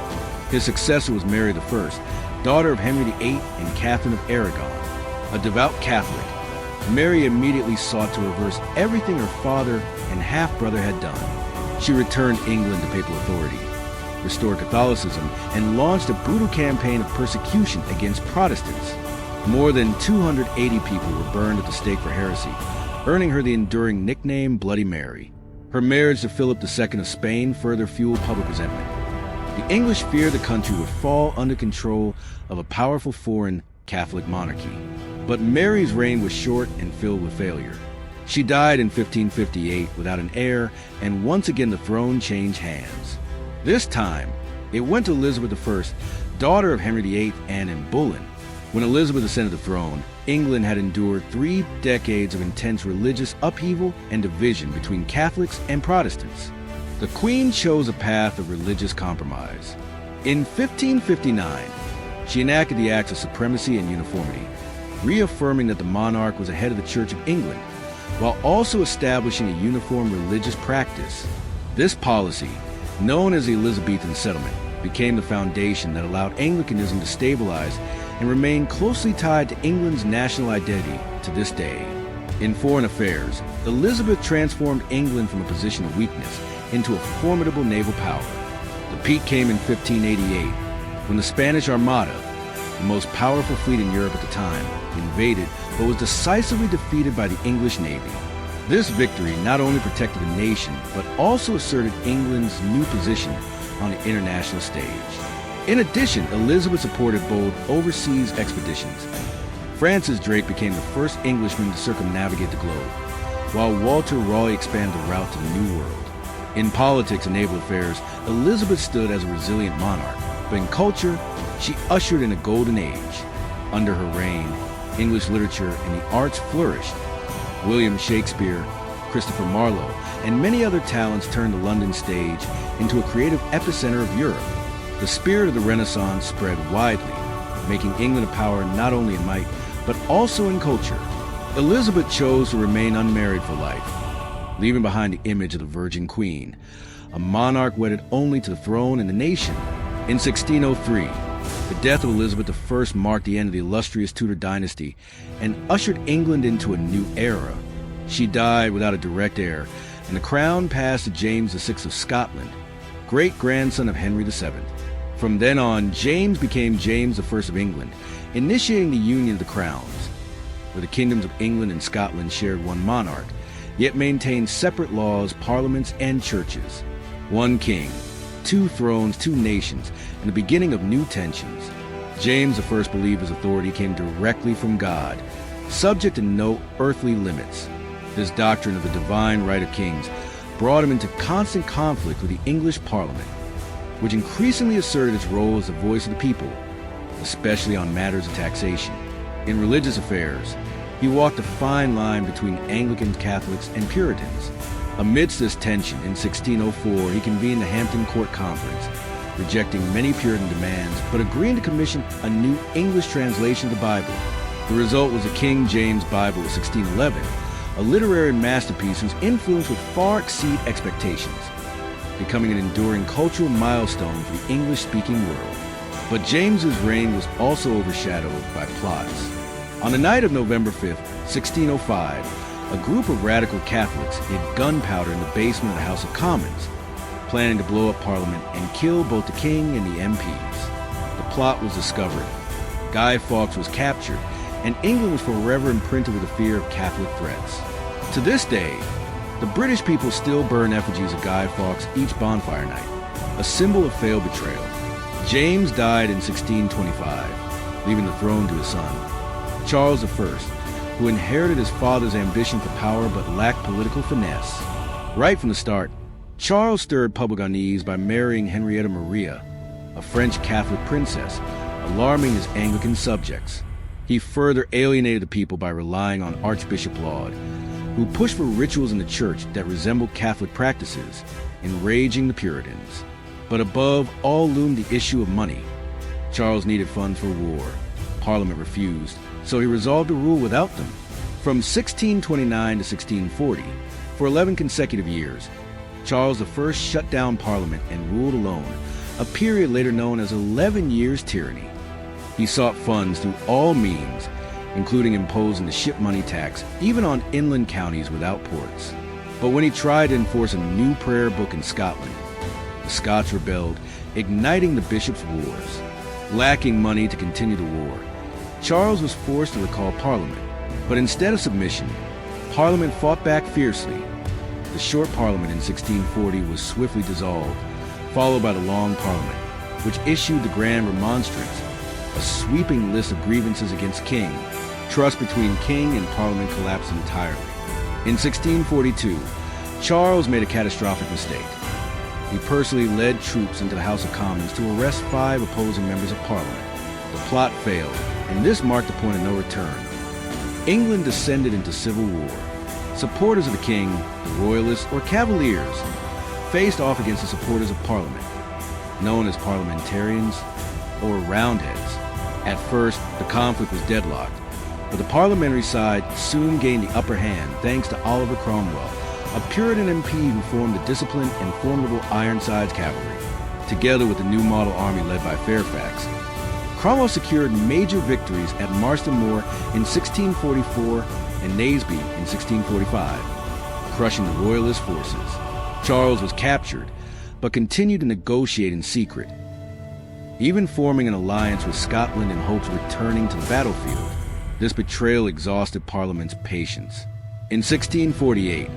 His successor was Mary I, daughter of Henry VIII and Catherine of Aragon. A devout Catholic, Mary immediately sought to reverse everything her father and half-brother had done. She returned England to papal authority, restored Catholicism, and launched a brutal campaign of persecution against Protestants. More than 280 people were burned at the stake for heresy, earning her the enduring nickname Bloody Mary. Her marriage to Philip II of Spain further fueled public resentment. The English feared the country would fall under control of a powerful foreign Catholic monarchy. But Mary's reign was short and filled with failure. She died in 1558 without an heir, and once again the throne changed hands. This time, it went to Elizabeth I, daughter of Henry VIII and Anne Boleyn. When Elizabeth ascended the throne, England had endured 3 decades of intense religious upheaval and division between Catholics and Protestants. The Queen chose a path of religious compromise. In 1559, she enacted the Acts of Supremacy and Uniformity, reaffirming that the monarch was the head of the Church of England, while also establishing a uniform religious practice. This policy, known as the Elizabethan settlement, became the foundation that allowed Anglicanism to stabilize and remain closely tied to England's national identity to this day. In foreign affairs, Elizabeth transformed England from a position of weakness into a formidable naval power. The peak came in 1588, when the Spanish Armada, the most powerful fleet in Europe at the time, invaded but was decisively defeated by the English Navy. This victory not only protected the nation, but also asserted England's new position on the international stage. In addition, Elizabeth supported bold overseas expeditions. Francis Drake became the first Englishman to circumnavigate the globe, while Walter Raleigh expanded the route to the New World. In politics and naval affairs, Elizabeth stood as a resilient monarch, but in culture, she ushered in a golden age. Under her reign, English literature and the arts flourished. William Shakespeare, Christopher Marlowe, and many other talents turned the London stage into a creative epicenter of Europe. The spirit of the Renaissance spread widely, making England a power not only in might, but also in culture. Elizabeth chose to remain unmarried for life, leaving behind the image of the Virgin Queen, a monarch wedded only to the throne and the nation. In 1603, the death of Elizabeth I marked the end of the illustrious Tudor dynasty and ushered England into a new era. She died without a direct heir, and the crown passed to James VI of Scotland, great-grandson of Henry VII. From then on, James became James I of England, initiating the union of the crowns, where the kingdoms of England and Scotland shared one monarch, yet maintained separate laws, parliaments, and churches. One king, two thrones, two nations, and the beginning of new tensions. James I believed his authority came directly from God, subject to no earthly limits. This doctrine of the divine right of kings brought him into constant conflict with the English Parliament, which increasingly asserted its role as the voice of the people, especially on matters of taxation. In religious affairs, he walked a fine line between Anglican Catholics and Puritans. Amidst this tension, in 1604, he convened the Hampton Court Conference, rejecting many Puritan demands, but agreeing to commission a new English translation of the Bible. The result was the King James Bible of 1611, a literary masterpiece whose influence would far exceed expectations, becoming an enduring cultural milestone for the English-speaking world. But James's reign was also overshadowed by plots. On the night of November 5, 1605, a group of radical Catholics hid gunpowder in the basement of the House of Commons, planning to blow up Parliament and kill both the king and the MPs. The plot was discovered. Guy Fawkes was captured, and England was forever imprinted with the fear of Catholic threats. To this day, the British people still burn effigies of Guy Fawkes each bonfire night, a symbol of failed betrayal. James died in 1625, leaving the throne to his son, Charles I, who inherited his father's ambition for power but lacked political finesse. Right from the start, Charles stirred public unease by marrying Henrietta Maria, a French Catholic princess, alarming his Anglican subjects. He further alienated the people by relying on Archbishop Laud, who pushed for rituals in the church that resembled Catholic practices, enraging the Puritans. But above all loomed the issue of money. Charles needed funds for war. Parliament refused, so he resolved to rule without them. From 1629 to 1640, for 11 consecutive years, Charles I shut down Parliament and ruled alone, a period later known as 11 years' tyranny. He sought funds through all means, including imposing the ship money tax, even on inland counties without ports. But when he tried to enforce a new prayer book in Scotland, the Scots rebelled, igniting the bishops' wars. Lacking money to continue the war, Charles was forced to recall Parliament. But instead of submission, Parliament fought back fiercely. The short Parliament in 1640 was swiftly dissolved, followed by the Long Parliament, which issued the Grand Remonstrance, a sweeping list of grievances against King. Trust between King and Parliament collapsed entirely. In 1642, Charles made a catastrophic mistake. He personally led troops into the House of Commons to arrest 5 opposing members of Parliament. The plot failed, and this marked the point of no return. England descended into civil war. Supporters of the king, the royalists, or cavaliers, faced off against the supporters of Parliament, known as parliamentarians or Roundheads. At first, the conflict was deadlocked, but the parliamentary side soon gained the upper hand thanks to Oliver Cromwell, a Puritan MP who formed the disciplined and formidable Ironsides cavalry. Together with the new model army led by Fairfax, Cromwell secured major victories at Marston Moor in 1644 and Naseby in 1645, crushing the royalist forces. Charles was captured, but continued to negotiate in secret, even forming an alliance with Scotland in hopes of returning to the battlefield. This betrayal exhausted Parliament's patience. In 1648,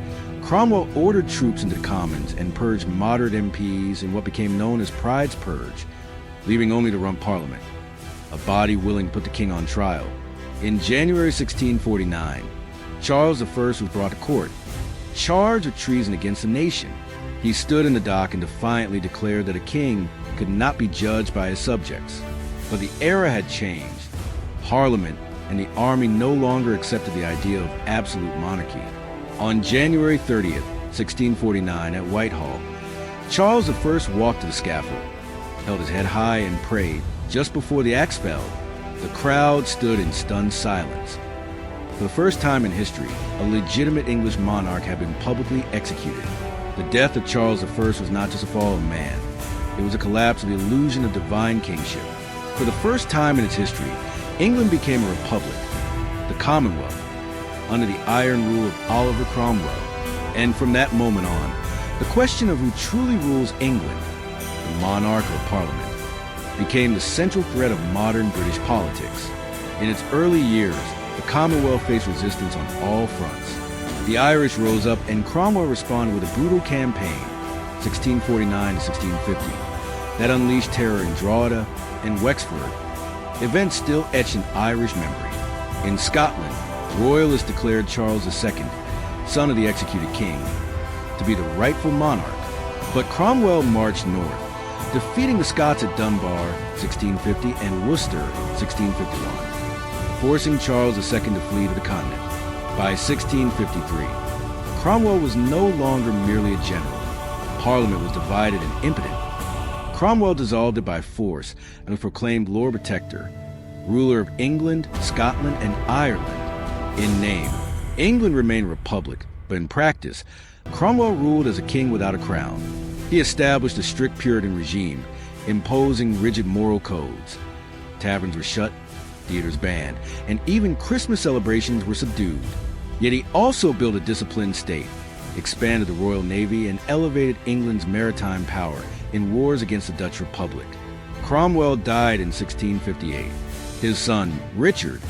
Cromwell ordered troops into the Commons and purged moderate MPs in what became known as Pride's Purge, leaving only to run Parliament, a body willing to put the king on trial. In January 1649, Charles I was brought to court, charged with treason against the nation. He stood in the dock and defiantly declared that a king could not be judged by his subjects. But the era had changed. Parliament and the army no longer accepted the idea of absolute monarchy. On January 30th, 1649, at Whitehall, Charles I walked to the scaffold, held his head high and prayed. Just before the axe fell, the crowd stood in stunned silence. For the first time in history, a legitimate English monarch had been publicly executed. The death of Charles I was not just a fall of man. It was a collapse of the illusion of divine kingship. For the first time in its history, England became a republic, the Commonwealth, under the iron rule of Oliver Cromwell. And from that moment on, the question of who truly rules England, the monarch or Parliament, became the central thread of modern British politics. In its early years, the Commonwealth faced resistance on all fronts. The Irish rose up and Cromwell responded with a brutal campaign, 1649 to 1650, that unleashed terror in Drogheda and Wexford, events still etched in Irish memory. In Scotland, royalists declared Charles II, son of the executed king, to be the rightful monarch. But Cromwell marched north, defeating the Scots at Dunbar, 1650, and Worcester, 1651, forcing Charles II to flee to the continent. By 1653, Cromwell was no longer merely a general. Parliament was divided and impotent. Cromwell dissolved it by force and was proclaimed Lord Protector, ruler of England, Scotland, and Ireland. In name, England remained a republic, but in practice, Cromwell ruled as a king without a crown. He established a strict Puritan regime, imposing rigid moral codes. Taverns were shut, theaters banned, and even Christmas celebrations were subdued. Yet he also built a disciplined state, expanded the Royal Navy, and elevated England's maritime power in wars against the Dutch Republic. Cromwell died in 1658. His son, Richard,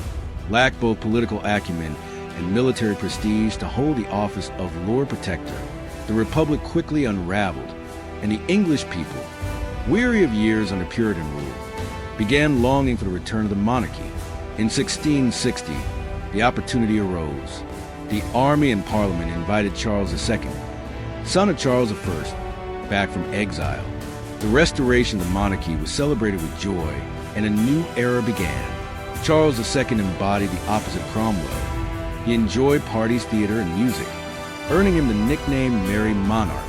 lacked both political acumen and military prestige to hold the office of Lord Protector. The Republic quickly unraveled, and the English people, weary of years under Puritan rule, began longing for the return of the monarchy. In 1660, the opportunity arose. The army and Parliament invited Charles II, son of Charles I, back from exile. The restoration of the monarchy was celebrated with joy, and a new era began. Charles II embodied the opposite Cromwell. He enjoyed parties, theater, and music, earning him the nickname Merry Monarch.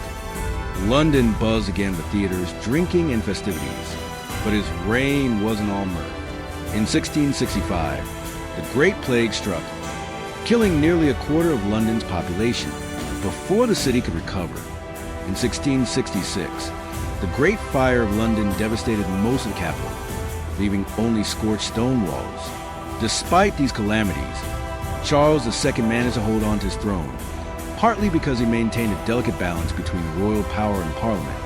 London buzzed again with theaters, drinking, and festivities. But his reign wasn't all mirth. In 1665, the Great Plague struck, killing nearly a quarter of London's population before the city could recover. In 1666, the Great Fire of London devastated most of the capital, leaving only scorched stone walls. Despite these calamities, Charles II managed to hold on to his throne, partly because he maintained a delicate balance between royal power and Parliament,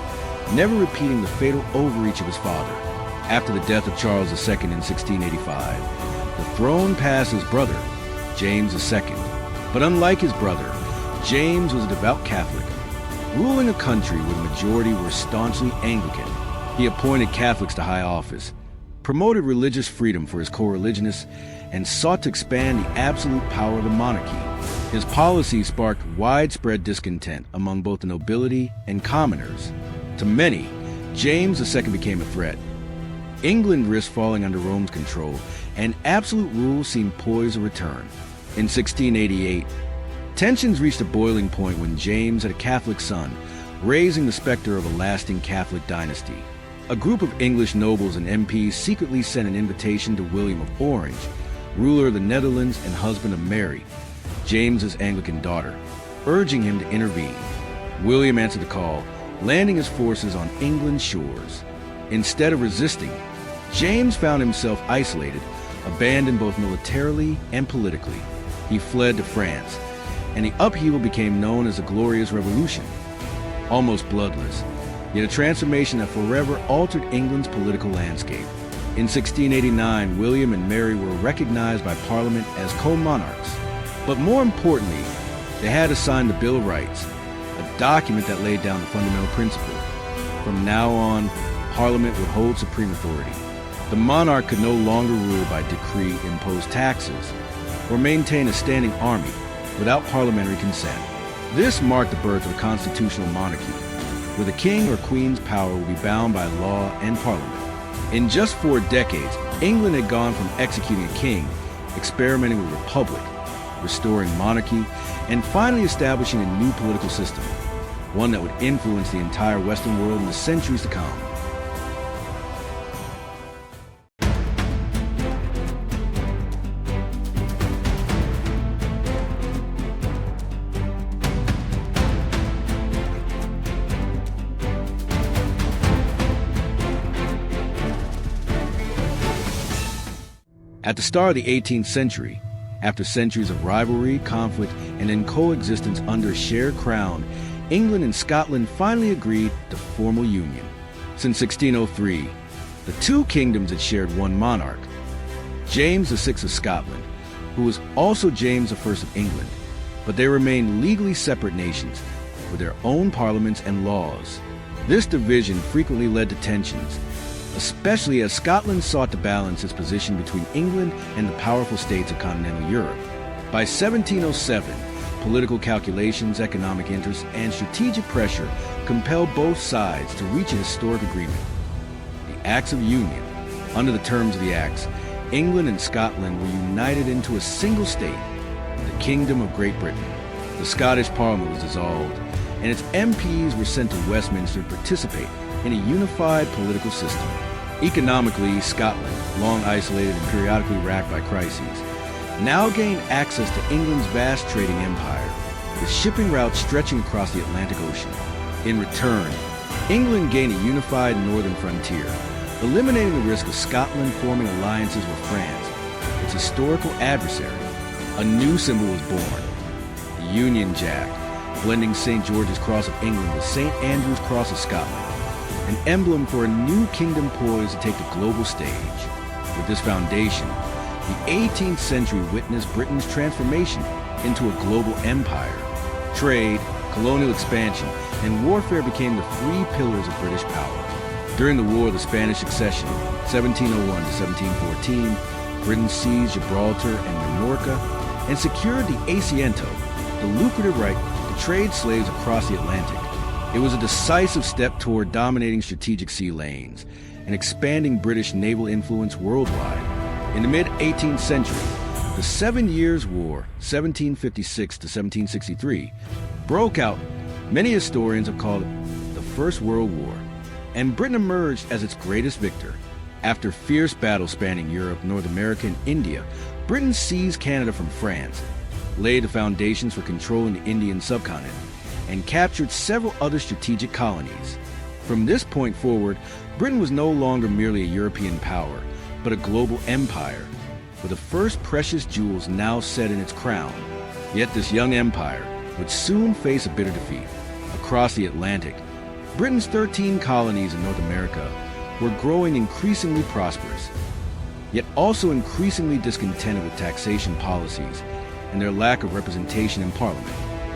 never repeating the fatal overreach of his father. After the death of Charles II in 1685, the throne passed his brother, James II. But unlike his brother, James was a devout Catholic, ruling a country where the majority were staunchly Anglican. He appointed Catholics to high office, promoted religious freedom for his co-religionists, and sought to expand the absolute power of the monarchy. His policies sparked widespread discontent among both the nobility and commoners. To many, James II became a threat. England risked falling under Rome's control, and absolute rule seemed poised to return. In 1688, tensions reached a boiling point when James had a Catholic son, raising the specter of a lasting Catholic dynasty. A group of English nobles and MPs secretly sent an invitation to William of Orange, ruler of the Netherlands and husband of Mary, James's Anglican daughter, urging him to intervene. William answered the call, landing his forces on England's shores. Instead of resisting, James found himself isolated, abandoned both militarily and politically. He fled to France, and the upheaval became known as the Glorious Revolution. Almost bloodless, yet a transformation that forever altered England's political landscape. In 1689, William and Mary were recognized by Parliament as co-monarchs. But more importantly, they had to sign the Bill of Rights, a document that laid down the fundamental principle. From now on, Parliament would hold supreme authority. The monarch could no longer rule by decree, impose taxes, or maintain a standing army without parliamentary consent. This marked the birth of a constitutional monarchy, where the king or queen's power would be bound by law and parliament. In just 4 decades, England had gone from executing a king, experimenting with a republic, restoring monarchy, and finally establishing a new political system, one that would influence the entire Western world in the centuries to come. At the start of the 18th century, after centuries of rivalry, conflict, and then coexistence under a shared crown, England and Scotland finally agreed to formal union. Since 1603, the two kingdoms had shared one monarch, James VI of Scotland, who was also James I of England, but they remained legally separate nations with their own parliaments and laws. This division frequently led to tensions, especially as Scotland sought to balance its position between England and the powerful states of continental Europe. By 1707, political calculations, economic interests, and strategic pressure compelled both sides to reach a historic agreement, the Acts of Union. Under the terms of the Acts, England and Scotland were united into a single state, the Kingdom of Great Britain. The Scottish Parliament was dissolved, and its MPs were sent to Westminster to participate in a unified political system. Economically, Scotland, long isolated and periodically racked by crises, now gained access to England's vast trading empire, with shipping routes stretching across the Atlantic Ocean. In return, England gained a unified northern frontier, eliminating the risk of Scotland forming alliances with France, its historical adversary. A new symbol was born, the Union Jack, blending St. George's Cross of England with St. Andrew's Cross of Scotland, an emblem for a new kingdom poised to take the global stage. With this foundation, the 18th century witnessed Britain's transformation into a global empire. Trade, colonial expansion, and warfare became the 3 pillars of British power. During the War of the Spanish Succession, 1701 to 1714, Britain seized Gibraltar and Minorca and secured the Asiento, the lucrative right to trade slaves across the Atlantic. It was a decisive step toward dominating strategic sea lanes and expanding British naval influence worldwide. In the mid-18th century, the 7 Years' War, 1756 to 1763, broke out. Many historians have called it the First World War, and Britain emerged as its greatest victor. After fierce battles spanning Europe, North America, and India, Britain seized Canada from France, laid the foundations for controlling the Indian subcontinent, and captured several other strategic colonies. From this point forward, Britain was no longer merely a European power, but a global empire, with the first precious jewels now set in its crown. Yet this young empire would soon face a bitter defeat. Across the Atlantic, Britain's 13 colonies in North America were growing increasingly prosperous, yet also increasingly discontented with taxation policies and their lack of representation in Parliament.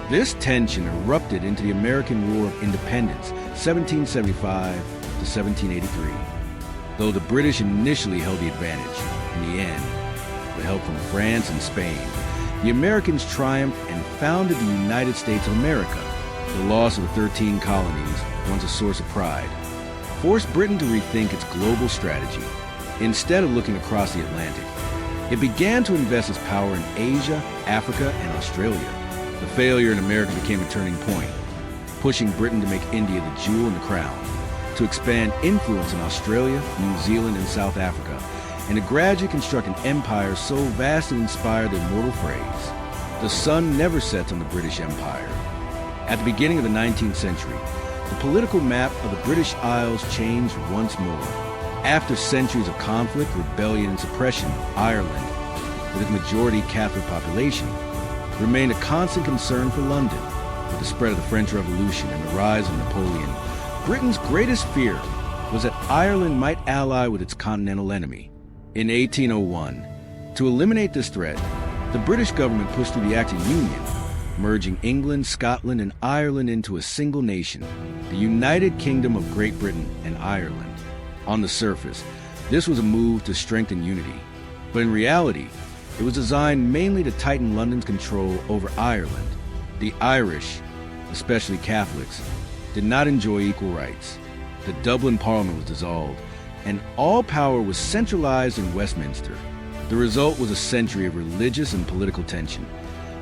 This tension erupted into the American War of Independence, 1775 to 1783. Though the British initially held the advantage, in the end, with help from France and Spain, the Americans triumphed and founded the United States of America. The loss of the 13 colonies, once a source of pride, forced Britain to rethink its global strategy. Instead of looking across the Atlantic, it began to invest its power in Asia, Africa, and Australia. The failure in America became a turning point, pushing Britain to make India the jewel in the crown, to expand influence in Australia, New Zealand, and South Africa, and to gradually construct an empire so vast it inspired the immortal phrase, "The sun never sets on the British Empire." At the beginning of the 19th century, the political map of the British Isles changed once more. After centuries of conflict, rebellion, and suppression, Ireland, with its majority Catholic population, remained a constant concern for London. With the spread of the French Revolution and the rise of Napoleon, Britain's greatest fear was that Ireland might ally with its continental enemy. In 1801, to eliminate this threat, the British government pushed through the Act of Union, merging England, Scotland, and Ireland into a single nation, the United Kingdom of Great Britain and Ireland. On the surface, this was a move to strengthen unity, but in reality, it was designed mainly to tighten London's control over Ireland. The Irish, especially Catholics, did not enjoy equal rights. The Dublin Parliament was dissolved, and all power was centralized in Westminster. The result was a century of religious and political tension,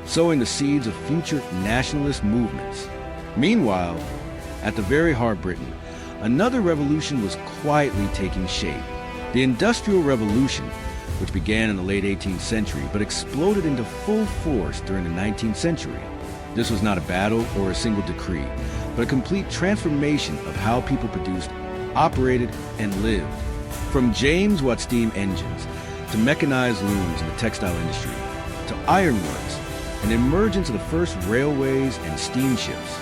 sowing the seeds of future nationalist movements. Meanwhile, at the very heart of Britain, another revolution was quietly taking shape. The Industrial Revolution, which began in the late 18th century but exploded into full force during the 19th century. This was not a battle or a single decree, but a complete transformation of how people produced, operated, and lived. From James Watt steam engines to mechanized looms in the textile industry, to ironworks, and the emergence of the first railways and steamships,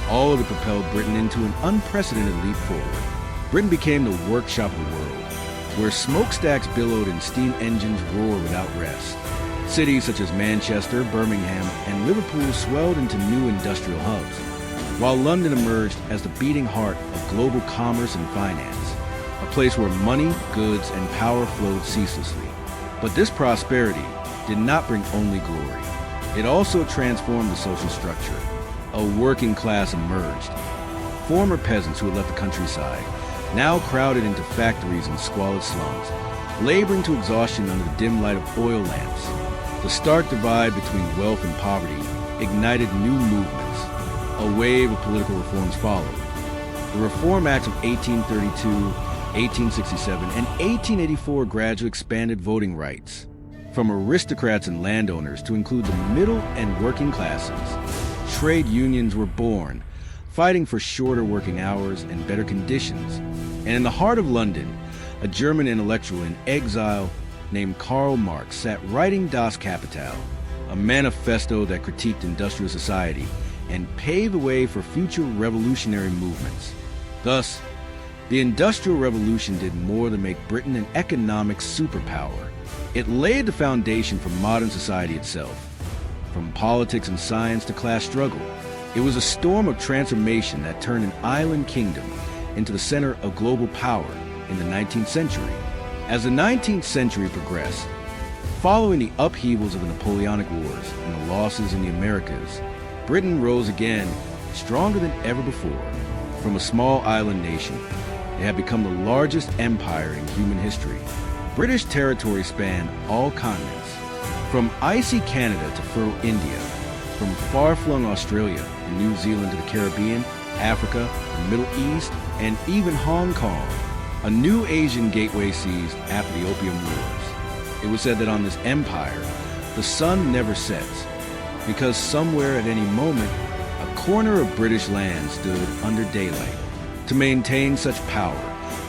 all of it propelled Britain into an unprecedented leap forward. Britain became the workshop of the world, where smokestacks billowed and steam engines roared without rest. Cities such as Manchester, Birmingham, and Liverpool swelled into new industrial hubs, while London emerged as the beating heart of global commerce and finance, a place where money, goods, and power flowed ceaselessly. But this prosperity did not bring only glory. It also transformed the social structure. A working class emerged. Former peasants who had left the countryside now crowded into factories and squalid slums, laboring to exhaustion under the dim light of oil lamps. The stark divide between wealth and poverty ignited new movements. A wave of political reforms followed. The Reform Acts of 1832, 1867, and 1884 gradually expanded voting rights, from aristocrats and landowners to include the middle and working classes. Trade unions were born, fighting for shorter working hours and better conditions. And in the heart of London, a German intellectual in exile named Karl Marx sat writing Das Kapital, a manifesto that critiqued industrial society and paved the way for future revolutionary movements. Thus, the Industrial Revolution did more than make Britain an economic superpower. It laid the foundation for modern society itself. From politics and science to class struggle, it was a storm of transformation that turned an island kingdom into the center of global power in the 19th century. As the 19th century progressed, following the upheavals of the Napoleonic Wars and the losses in the Americas, Britain rose again, stronger than ever before. From a small island nation, it had become the largest empire in human history. British territory spanned all continents, from icy Canada to fertile India, from far-flung Australia and New Zealand to the Caribbean, Africa, the Middle East, and even Hong Kong. A new Asian gateway seized after the Opium Wars. It was said that on this empire, the sun never sets, because somewhere at any moment, a corner of British land stood under daylight. To maintain such power,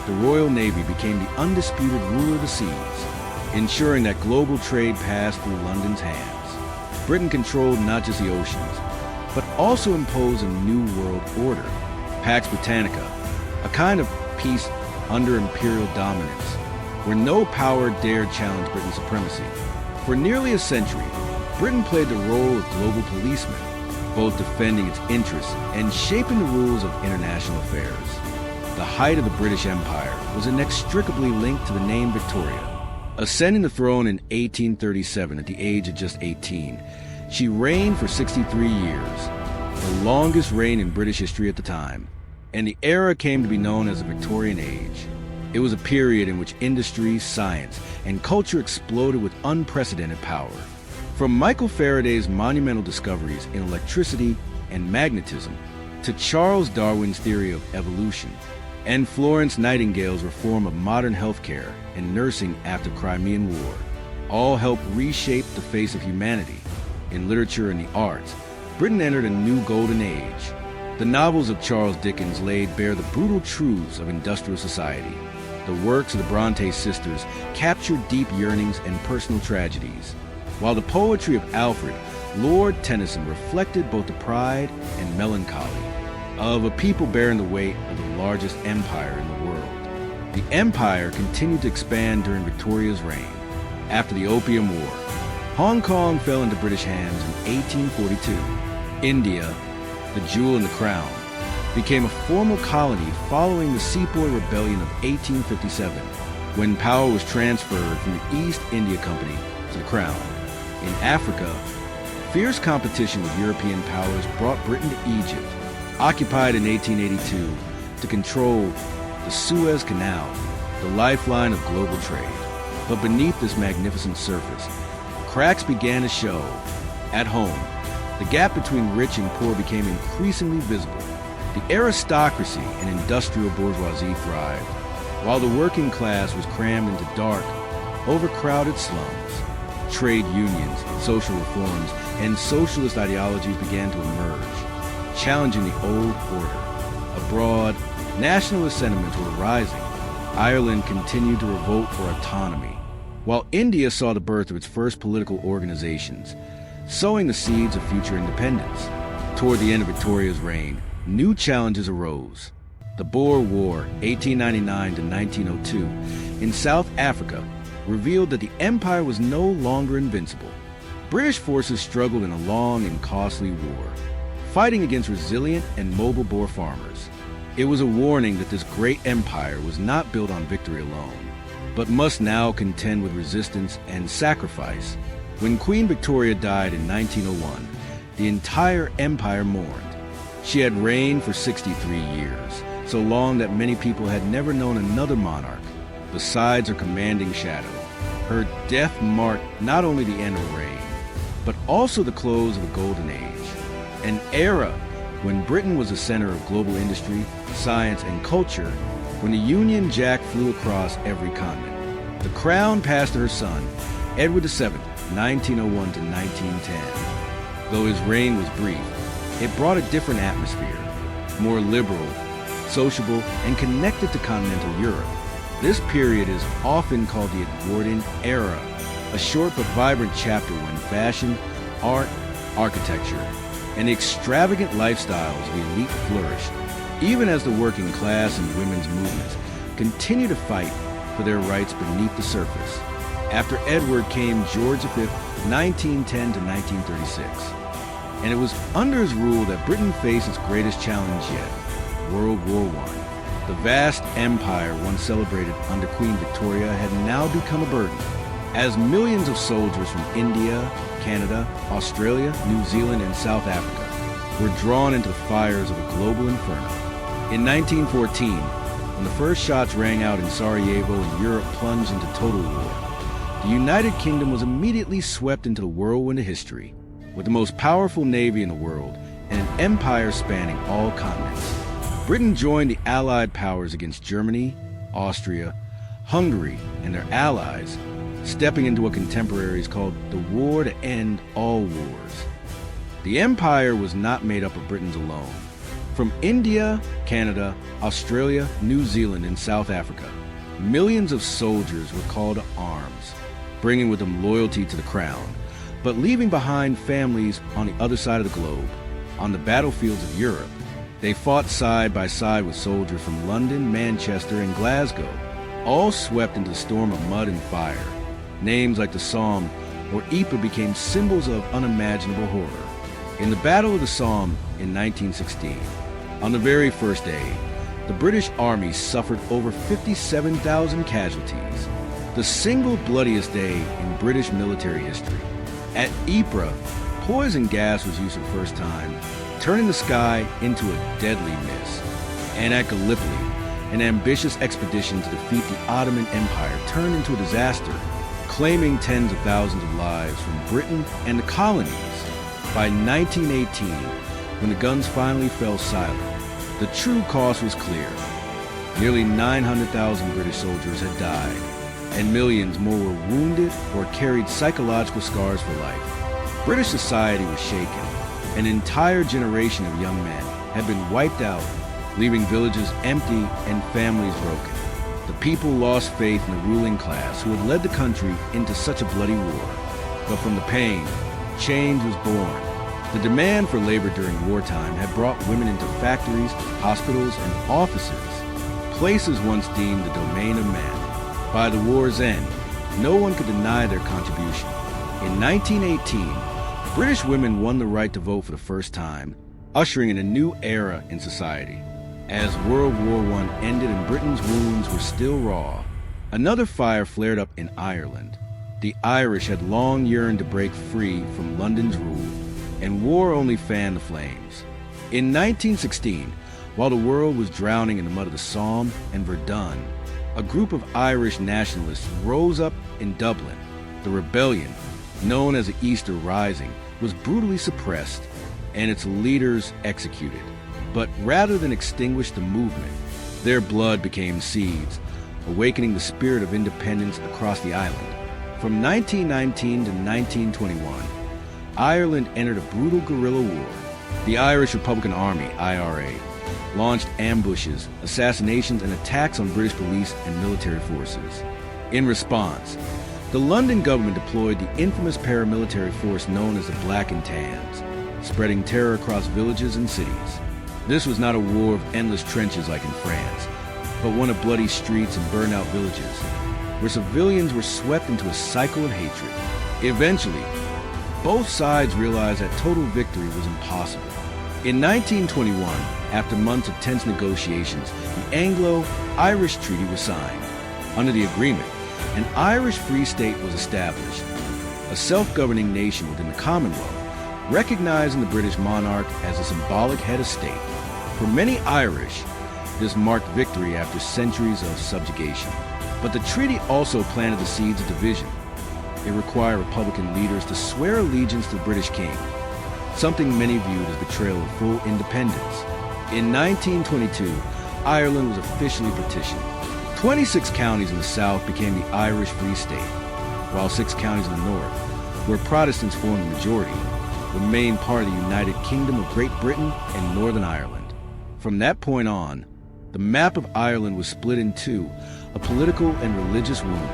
the Royal Navy became the undisputed ruler of the seas, ensuring that global trade passed through London's hands. Britain controlled not just the oceans, but also imposed a new world order, Pax Britannica, a kind of peace under imperial dominance, where no power dared challenge Britain's supremacy. For nearly a century, Britain played the role of global policeman, both defending its interests and shaping the rules of international affairs. The height of the British Empire was inextricably linked to the name Victoria. Ascending the throne in 1837 at the age of just 18, she reigned for 63 years, the longest reign in British history at the time, and the era came to be known as the Victorian Age. It was a period in which industry, science, and culture exploded with unprecedented power. From Michael Faraday's monumental discoveries in electricity and magnetism, to Charles Darwin's theory of evolution, and Florence Nightingale's reform of modern healthcare and nursing after the Crimean War, all helped reshape the face of humanity. In literature and the arts, Britain entered a new golden age. The novels of Charles Dickens laid bare the brutal truths of industrial society. The works of the Bronte sisters captured deep yearnings and personal tragedies, while the poetry of Alfred, Lord Tennyson reflected both the pride and melancholy of a people bearing the weight of the largest empire in the world. The empire continued to expand during Victoria's reign. After the Opium War, Hong Kong fell into British hands in 1842. India, the jewel in the crown, became a formal colony following the Sepoy Rebellion of 1857, when power was transferred from the East India Company to the Crown. In Africa, fierce competition with European powers brought Britain to Egypt, occupied in 1882 to control the Suez Canal, the lifeline of global trade. But beneath this magnificent surface, cracks began to show. At home, the gap between rich and poor became increasingly visible. The aristocracy and industrial bourgeoisie thrived, while the working class was crammed into dark, overcrowded slums. Trade unions, social reforms, and socialist ideologies began to emerge, challenging the old order. Abroad, nationalist sentiments were rising. Ireland continued to revolt for autonomy, while India saw the birth of its first political organizations, sowing the seeds of future independence. Toward the end of Victoria's reign, new challenges arose. The Boer War, 1899 to 1902, in South Africa, revealed that the empire was no longer invincible. British forces struggled in a long and costly war, fighting against resilient and mobile Boer farmers. It was a warning that this great empire was not built on victory alone, but must now contend with resistance and sacrifice. When Queen Victoria died in 1901, the entire empire mourned. She had reigned for 63 years, so long that many people had never known another monarch besides her commanding shadow. Her death marked not only the end of her reign, but also the close of a golden age, an era when Britain was the center of global industry, science, and culture, when the Union Jack flew across every continent. The crown passed to her son, Edward VII, 1901 to 1910. Though his reign was brief, it brought a different atmosphere, more liberal, sociable, and connected to continental Europe. This period is often called the Edwardian era, a short but vibrant chapter when fashion, art, architecture, and the extravagant lifestyles of the elite flourished, even as the working class and women's movements continued to fight for their rights beneath the surface. After Edward came George V, 1910 to 1936, and it was under his rule that Britain faced its greatest challenge yet, World War I. The vast empire once celebrated under Queen Victoria had now become a burden, as millions of soldiers from India, Canada, Australia, New Zealand, and South Africa were drawn into the fires of a global inferno. In 1914, when the first shots rang out in Sarajevo and Europe plunged into total war, the United Kingdom was immediately swept into the whirlwind of history, with the most powerful navy in the world and an empire spanning all continents. Britain joined the Allied powers against Germany, Austria, Hungary, and their allies, stepping into what contemporaries called the war to end all wars. The empire was not made up of Britons alone. From India, Canada, Australia, New Zealand, and South Africa, millions of soldiers were called to arms, bringing with them loyalty to the crown, but leaving behind families on the other side of the globe. On the battlefields of Europe, they fought side by side with soldiers from London, Manchester, and Glasgow, all swept into the storm of mud and fire. Names like the Somme or Ypres became symbols of unimaginable horror. In the Battle of the Somme in 1916, on the very first day, the British Army suffered over 57,000 casualties, the single bloodiest day in British military history. At Ypres, poison gas was used for the first time, turning the sky into a deadly mist. And at Gallipoli, an ambitious expedition to defeat the Ottoman Empire turned into a disaster, claiming tens of thousands of lives from Britain and the colonies. By 1918, when the guns finally fell silent, the true cost was clear. Nearly 900,000 British soldiers had died, and millions more were wounded or carried psychological scars for life. British society was shaken. An entire generation of young men had been wiped out, leaving villages empty and families broken. The people lost faith in the ruling class who had led the country into such a bloody war. But from the pain, change was born. The demand for labor during wartime had brought women into factories, hospitals, and offices, places once deemed the domain of men. By the war's end, no one could deny their contribution. In 1918, British women won the right to vote for the first time, ushering in a new era in society. As World War I ended and Britain's wounds were still raw, another fire flared up in Ireland. The Irish had long yearned to break free from London's rule, and war only fanned the flames. In 1916, while the world was drowning in the mud of the Somme and Verdun, a group of Irish nationalists rose up in Dublin. The rebellion, known as the Easter Rising, was brutally suppressed and its leaders executed. But rather than extinguish the movement, their blood became seeds, awakening the spirit of independence across the island. From 1919 to 1921, Ireland entered a brutal guerrilla war. The Irish Republican Army, IRA, launched ambushes, assassinations, and attacks on British police and military forces. In response, the London government deployed the infamous paramilitary force known as the Black and Tans, spreading terror across villages and cities. This was not a war of endless trenches like in France, but one of bloody streets and burned-out villages, where civilians were swept into a cycle of hatred. Eventually, both sides realized that total victory was impossible. In 1921, after months of tense negotiations, the Anglo-Irish Treaty was signed. Under the agreement, an Irish Free State was established, a self-governing nation within the Commonwealth, recognizing the British monarch as a symbolic head of state. For many Irish, this marked victory after centuries of subjugation. But the treaty also planted the seeds of division. It required Republican leaders to swear allegiance to the British king, something many viewed as betrayal of full independence. In 1922, Ireland was officially partitioned. 26 counties in the south became the Irish Free State, while 6 counties in the north, where Protestants formed the majority, remained part of the United Kingdom of Great Britain and Northern Ireland. From that point on, the map of Ireland was split in two, a political and religious wound.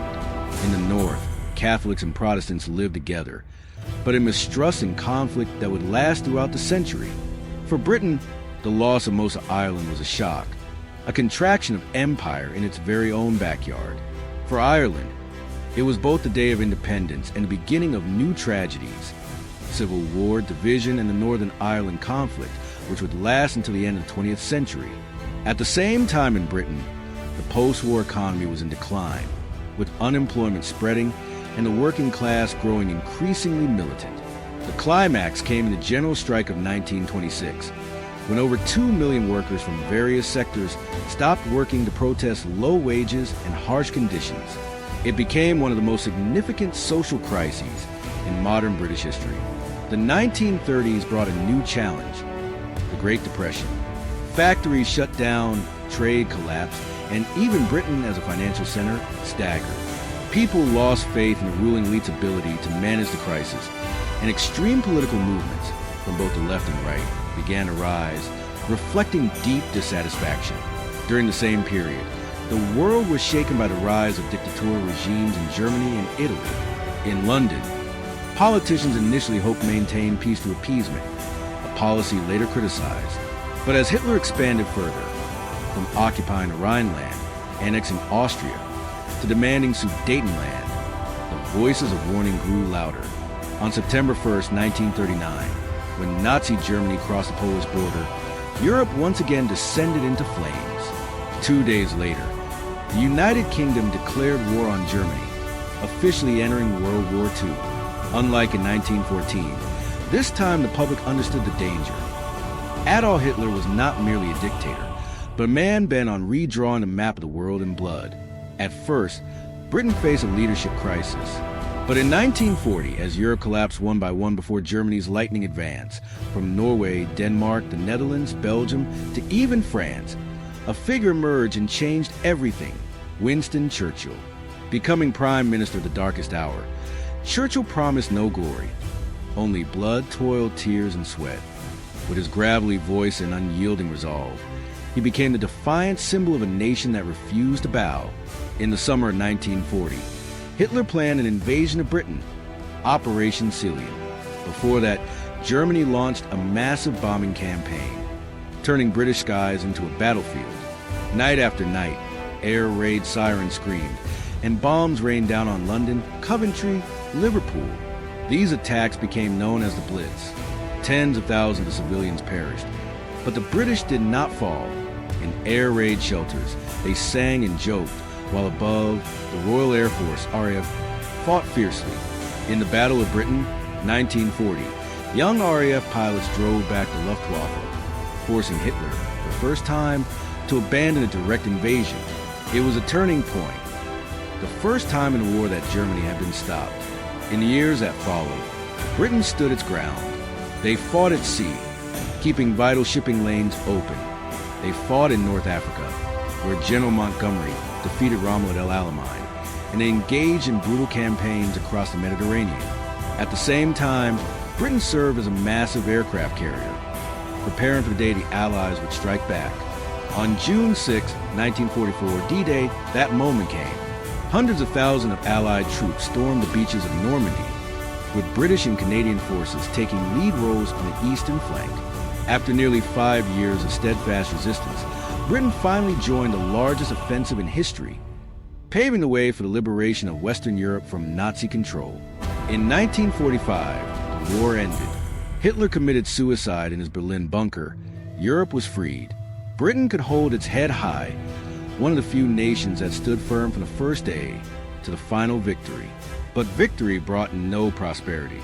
In the north, Catholics and Protestants lived together, but in mistrust and conflict that would last throughout the century. For Britain, the loss of most of Ireland was a shock, a contraction of empire in its very own backyard. For Ireland, it was both the day of independence and the beginning of new tragedies: civil war, division, and the Northern Ireland conflict, which would last until the end of the 20th century. At the same time in Britain, the post-war economy was in decline, with unemployment spreading and the working class growing increasingly militant. The climax came in the general strike of 1926, when over 2 million workers from various sectors stopped working to protest low wages and harsh conditions. It became one of the most significant social crises in modern British history. The 1930s brought a new challenge: the Great Depression. Factories shut down, trade collapsed, and even Britain as a financial center staggered. People lost faith in the ruling elite's ability to manage the crisis, and extreme political movements from both the left and right began to rise, reflecting deep dissatisfaction. During the same period, the world was shaken by the rise of dictatorial regimes in Germany and Italy. In London, politicians initially hoped to maintain peace through appeasement, a policy later criticized. But as Hitler expanded further, from occupying the Rhineland, annexing Austria, to demanding Sudetenland, the voices of warning grew louder. On September 1st, 1939, when Nazi Germany crossed the Polish border, Europe once again descended into flames. 2 days later, the United Kingdom declared war on Germany, officially entering World War II. Unlike in 1914, this time the public understood the danger. Adolf Hitler was not merely a dictator, but a man bent on redrawing the map of the world in blood. At first, Britain faced a leadership crisis. But in 1940, as Europe collapsed one by one before Germany's lightning advance, from Norway, Denmark, the Netherlands, Belgium, to even France, a figure emerged and changed everything: Winston Churchill. Becoming Prime Minister of the darkest hour, Churchill promised no glory, only blood, toil, tears, and sweat. With his gravelly voice and unyielding resolve, he became the defiant symbol of a nation that refused to bow. In the summer of 1940, Hitler planned an invasion of Britain, Operation Cilium. Before that, Germany launched a massive bombing campaign, turning British skies into a battlefield. Night after night, air raid sirens screamed, and bombs rained down on London, Coventry, Liverpool. These attacks became known as the Blitz. Tens of thousands of civilians perished. But the British did not fall. In air raid shelters, they sang and joked, while above, the Royal Air Force, RAF, fought fiercely. In the Battle of Britain, 1940, young RAF pilots drove back the Luftwaffe, forcing Hitler, for the first time, to abandon a direct invasion. It was a turning point, the first time in a war that Germany had been stopped. In the years that followed, Britain stood its ground. They fought at sea, keeping vital shipping lanes open. They fought in North Africa, where General Montgomery defeated Rommel at El Alamein, and they engaged in brutal campaigns across the Mediterranean. At the same time, Britain served as a massive aircraft carrier, preparing for the day the Allies would strike back. On June 6, 1944, D-Day, that moment came. Hundreds of thousands of Allied troops stormed the beaches of Normandy, with British and Canadian forces taking lead roles on the eastern flank. After nearly 5 years of steadfast resistance, Britain finally joined the largest offensive in history, paving the way for the liberation of Western Europe from Nazi control. In 1945, the war ended. Hitler committed suicide in his Berlin bunker. Europe was freed. Britain could hold its head high, one of the few nations that stood firm from the first day to the final victory. But victory brought no prosperity.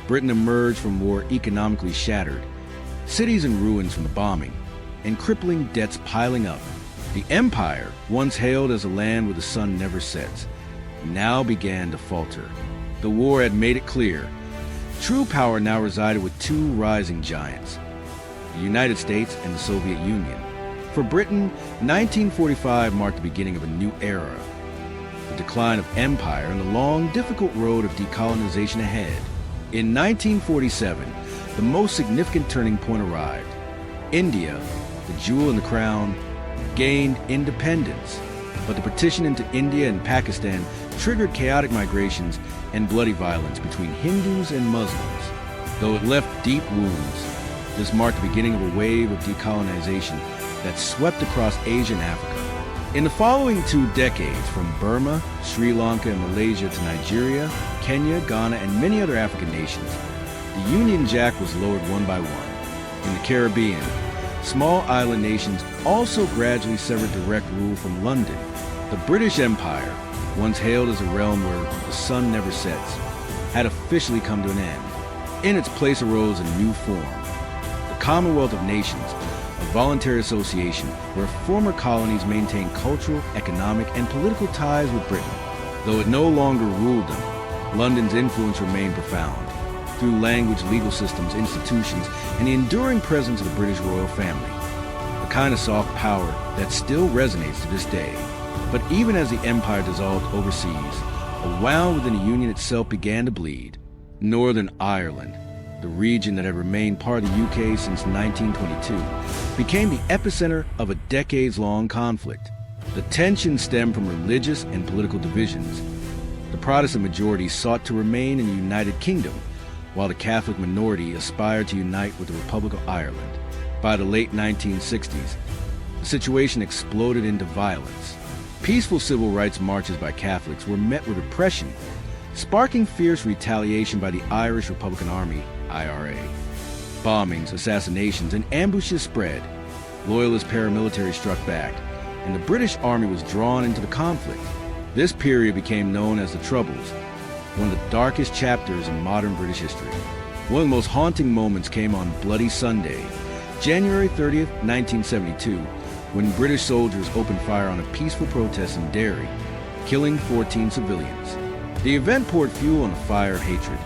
Britain emerged from war economically shattered, cities in ruins from the bombing, and crippling debts piling up. The empire, once hailed as a land where the sun never sets, now began to falter. The war had made it clear. True power now resided with two rising giants, the United States and the Soviet Union. For Britain, 1945 marked the beginning of a new era, the decline of empire and the long, difficult road of decolonization ahead. In 1947, the most significant turning point arrived. India, the jewel in the crown, gained independence, but the partition into India and Pakistan triggered chaotic migrations and bloody violence between Hindus and Muslims. Though it left deep wounds, this marked the beginning of a wave of decolonization that swept across Asia and Africa. In the following 2 decades, from Burma, Sri Lanka, and Malaysia to Nigeria, Kenya, Ghana, and many other African nations, the Union Jack was lowered one by one. In the Caribbean, small island nations also gradually severed direct rule from London. The British Empire, once hailed as a realm where the sun never sets, had officially come to an end. In its place arose a new form, the Commonwealth of Nations, a voluntary association where former colonies maintained cultural, economic, and political ties with Britain. Though it no longer ruled them, London's influence remained profound, through language, legal systems, institutions, and the enduring presence of the British royal family, a kind of soft power that still resonates to this day. But even as the empire dissolved overseas, a wound within the Union itself began to bleed. Northern Ireland, the region that had remained part of the UK since 1922, became the epicenter of a decades-long conflict. The tension stemmed from religious and political divisions. The Protestant majority sought to remain in the United Kingdom, while the Catholic minority aspired to unite with the Republic of Ireland. By the late 1960s, the situation exploded into violence. Peaceful civil rights marches by Catholics were met with repression, sparking fierce retaliation by the Irish Republican Army, IRA. Bombings, assassinations, and ambushes spread. Loyalist paramilitary struck back, and the British Army was drawn into the conflict. This period became known as the Troubles, one of the darkest chapters in modern British history. One of the most haunting moments came on Bloody Sunday, January 30th, 1972, when British soldiers opened fire on a peaceful protest in Derry, killing 14 civilians. The event poured fuel on a fire of hatred,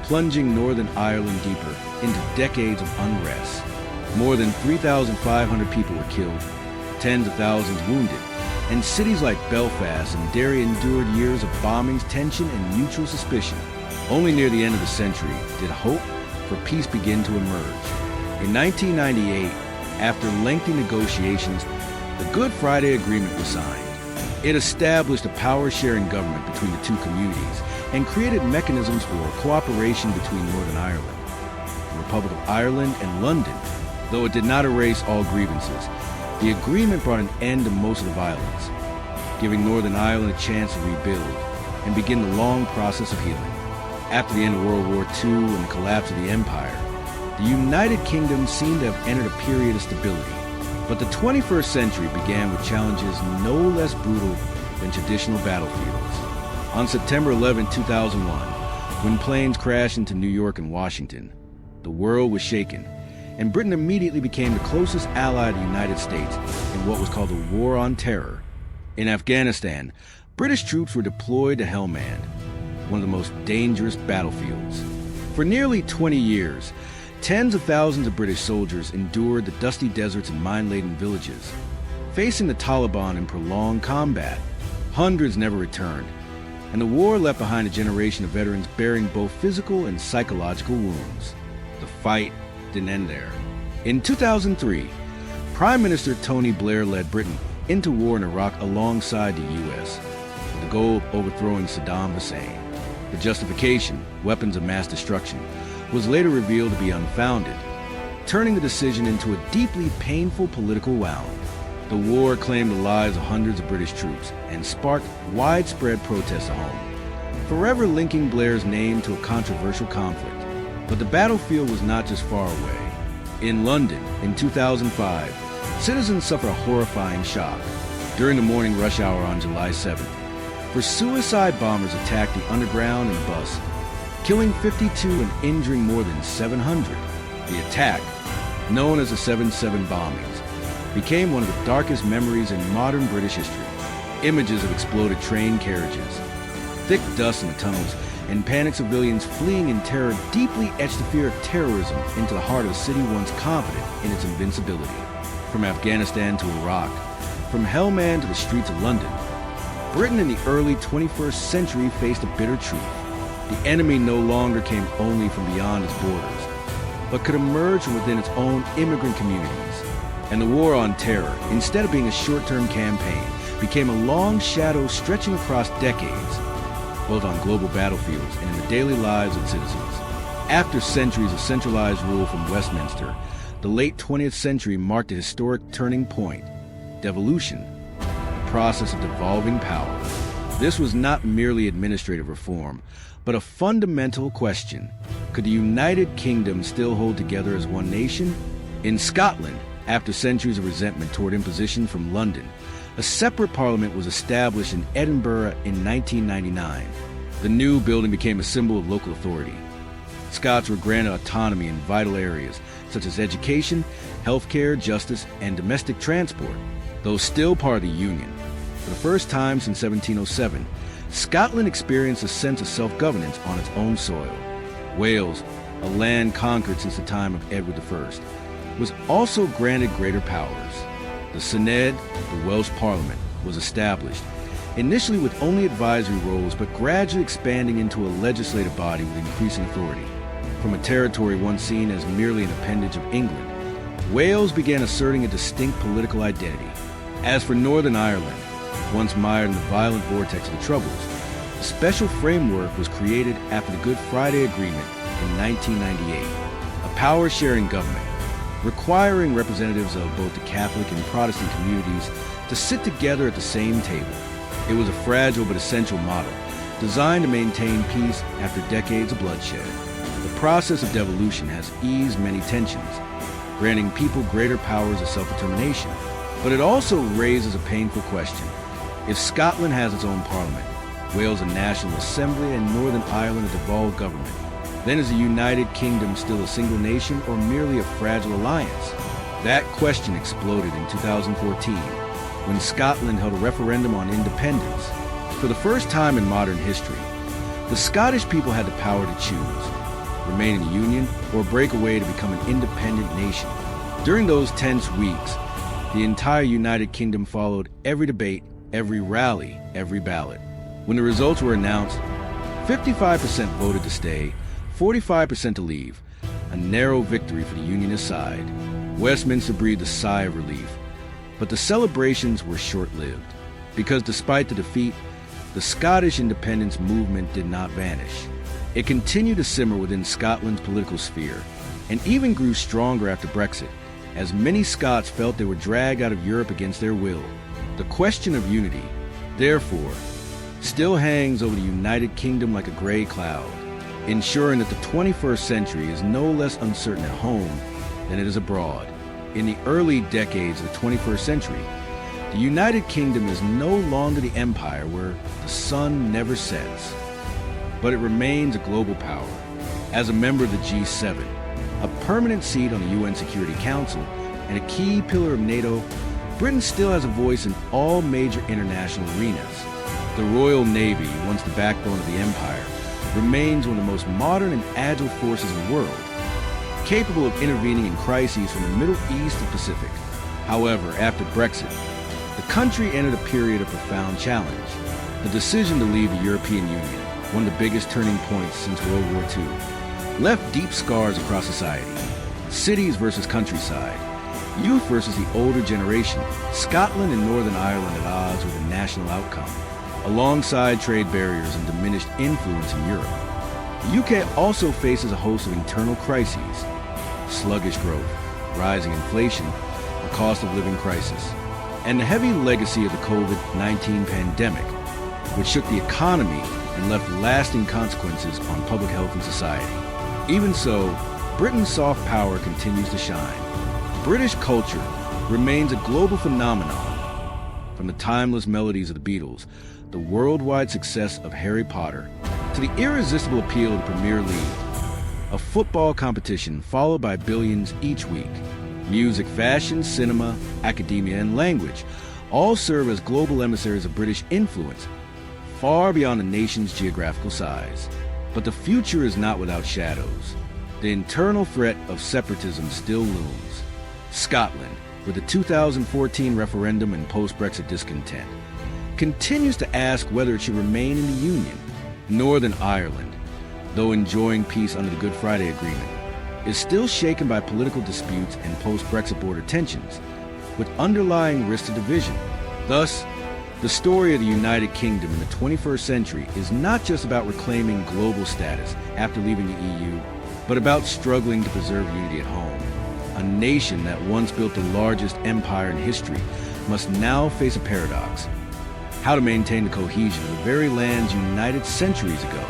plunging Northern Ireland deeper into decades of unrest. More than 3,500 people were killed, tens of thousands wounded, and cities like Belfast and Derry endured years of bombings, tension, and mutual suspicion. Only near the end of the century did hope for peace begin to emerge. In 1998, after lengthy negotiations, the Good Friday Agreement was signed. It established a power-sharing government between the two communities and created mechanisms for cooperation between Northern Ireland. the Republic of Ireland and London. Though it did not erase all grievances, the agreement brought an end to most of the violence, giving Northern Ireland a chance to rebuild and begin the long process of healing. After the end of World War II and the collapse of the Empire, the United Kingdom seemed to have entered a period of stability. But the 21st century began with challenges no less brutal than traditional battlefields. On September 11, 2001, when planes crashed into New York and Washington, the world was shaken, and Britain immediately became the closest ally to the United States in what was called the War on Terror. In Afghanistan, British troops were deployed to Helmand, one of the most dangerous battlefields. For nearly 20 years, tens of thousands of British soldiers endured the dusty deserts and mine-laden villages. Facing the Taliban in prolonged combat, hundreds never returned, and the war left behind a generation of veterans bearing both physical and psychological wounds. The fight didn't end there. In 2003, Prime Minister Tony Blair led Britain into war in Iraq alongside the U.S., with the goal of overthrowing Saddam Hussein. The justification, weapons of mass destruction, was later revealed to be unfounded, turning the decision into a deeply painful political wound. The war claimed the lives of hundreds of British troops and sparked widespread protests at home, forever linking Blair's name to a controversial conflict. But the battlefield was not just far away. In London, in 2005, citizens suffered a horrifying shock during the morning rush hour on July 7th, for suicide bombers attacked the underground and bus, killing 52 and injuring more than 700. The attack, known as the 7/7 bombings, became one of the darkest memories in modern British history. Images of exploded train carriages, thick dust in the tunnels, and panicked civilians fleeing in terror deeply etched the fear of terrorism into the heart of a city once confident in its invincibility. From Afghanistan to Iraq, from Helmand to the streets of London, Britain in the early 21st century faced a bitter truth. The enemy no longer came only from beyond its borders, but could emerge from within its own immigrant communities. And the war on terror, instead of being a short-term campaign, became a long shadow stretching across decades, both on global battlefields and in the daily lives of citizens. After centuries of centralized rule from Westminster, the late 20th century marked a historic turning point: devolution, the process of devolving power. This was not merely administrative reform, but a fundamental question. Could the United Kingdom still hold together as one nation? In Scotland, after centuries of resentment toward imposition from London, a separate parliament was established in Edinburgh in 1999. The new building became a symbol of local authority. Scots were granted autonomy in vital areas such as education, healthcare, justice, and domestic transport, though still part of the Union. For the first time since 1707, Scotland experienced a sense of self-governance on its own soil. Wales, a land conquered since the time of Edward I, was also granted greater powers. The Senedd, the Welsh Parliament, was established, initially with only advisory roles, but gradually expanding into a legislative body with increasing authority. From a territory once seen as merely an appendage of England, Wales began asserting a distinct political identity. As for Northern Ireland, once mired in the violent vortex of the Troubles, a special framework was created after the Good Friday Agreement in 1998, a power-sharing government, requiring representatives of both the Catholic and Protestant communities to sit together at the same table. It was a fragile but essential model, designed to maintain peace after decades of bloodshed. The process of devolution has eased many tensions, granting people greater powers of self-determination. But it also raises a painful question. If Scotland has its own parliament, Wales a national assembly, and Northern Ireland a devolved government, then is the United Kingdom still a single nation or merely a fragile alliance? That question exploded in 2014 when Scotland held a referendum on independence. For the first time in modern history, the Scottish people had the power to choose: remain in the Union or break away to become an independent nation. During those tense weeks, the entire United Kingdom followed every debate, every rally, every ballot. When the results were announced, 55% voted to stay, 45% to leave, a narrow victory for the Unionist side. Westminster breathed a sigh of relief, but the celebrations were short-lived, because despite the defeat, the Scottish independence movement did not vanish. It continued to simmer within Scotland's political sphere, and even grew stronger after Brexit, as many Scots felt they were dragged out of Europe against their will. The question of unity, therefore, still hangs over the United Kingdom like a gray cloud, ensuring that the 21st century is no less uncertain at home than it is abroad. In the early decades of the 21st century, the United Kingdom is no longer the empire where the sun never sets, but it remains a global power. As a member of the G7, a permanent seat on the UN Security Council, and a key pillar of NATO, Britain still has a voice in all major international arenas. The Royal Navy, once the backbone of the empire, remains one of the most modern and agile forces in the world, capable of intervening in crises from the Middle East and Pacific. However, after Brexit, the country entered a period of profound challenge. The decision to leave the European Union, one of the biggest turning points since World War II, left deep scars across society. Cities versus countryside, youth versus the older generation, Scotland and Northern Ireland at odds with a national outcome, alongside trade barriers and diminished influence in Europe. The UK also faces a host of internal crises: sluggish growth, rising inflation, a cost of living crisis, and the heavy legacy of the COVID-19 pandemic, which shook the economy and left lasting consequences on public health and society. Even so, Britain's soft power continues to shine. British culture remains a global phenomenon, from the timeless melodies of the Beatles, the worldwide success of Harry Potter, to the irresistible appeal of the Premier League, a football competition followed by billions each week. Music, fashion, cinema, academia, and language all serve as global emissaries of British influence, far beyond the nation's geographical size. But the future is not without shadows. The internal threat of separatism still looms. Scotland, with the 2014 referendum and post-Brexit discontent, continues to ask whether it should remain in the Union. Northern Ireland, though enjoying peace under the Good Friday Agreement, is still shaken by political disputes and post-Brexit border tensions, with underlying risks of division. Thus, the story of the United Kingdom in the 21st century is not just about reclaiming global status after leaving the EU, but about struggling to preserve unity at home. A nation that once built the largest empire in history must now face a paradox: how to maintain the cohesion of the very lands united centuries ago.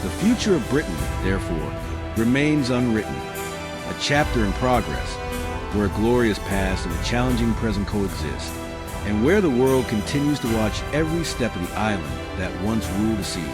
The future of Britain, therefore, remains unwritten, a chapter in progress, where a glorious past and a challenging present coexist, and where the world continues to watch every step of the island that once ruled the seas.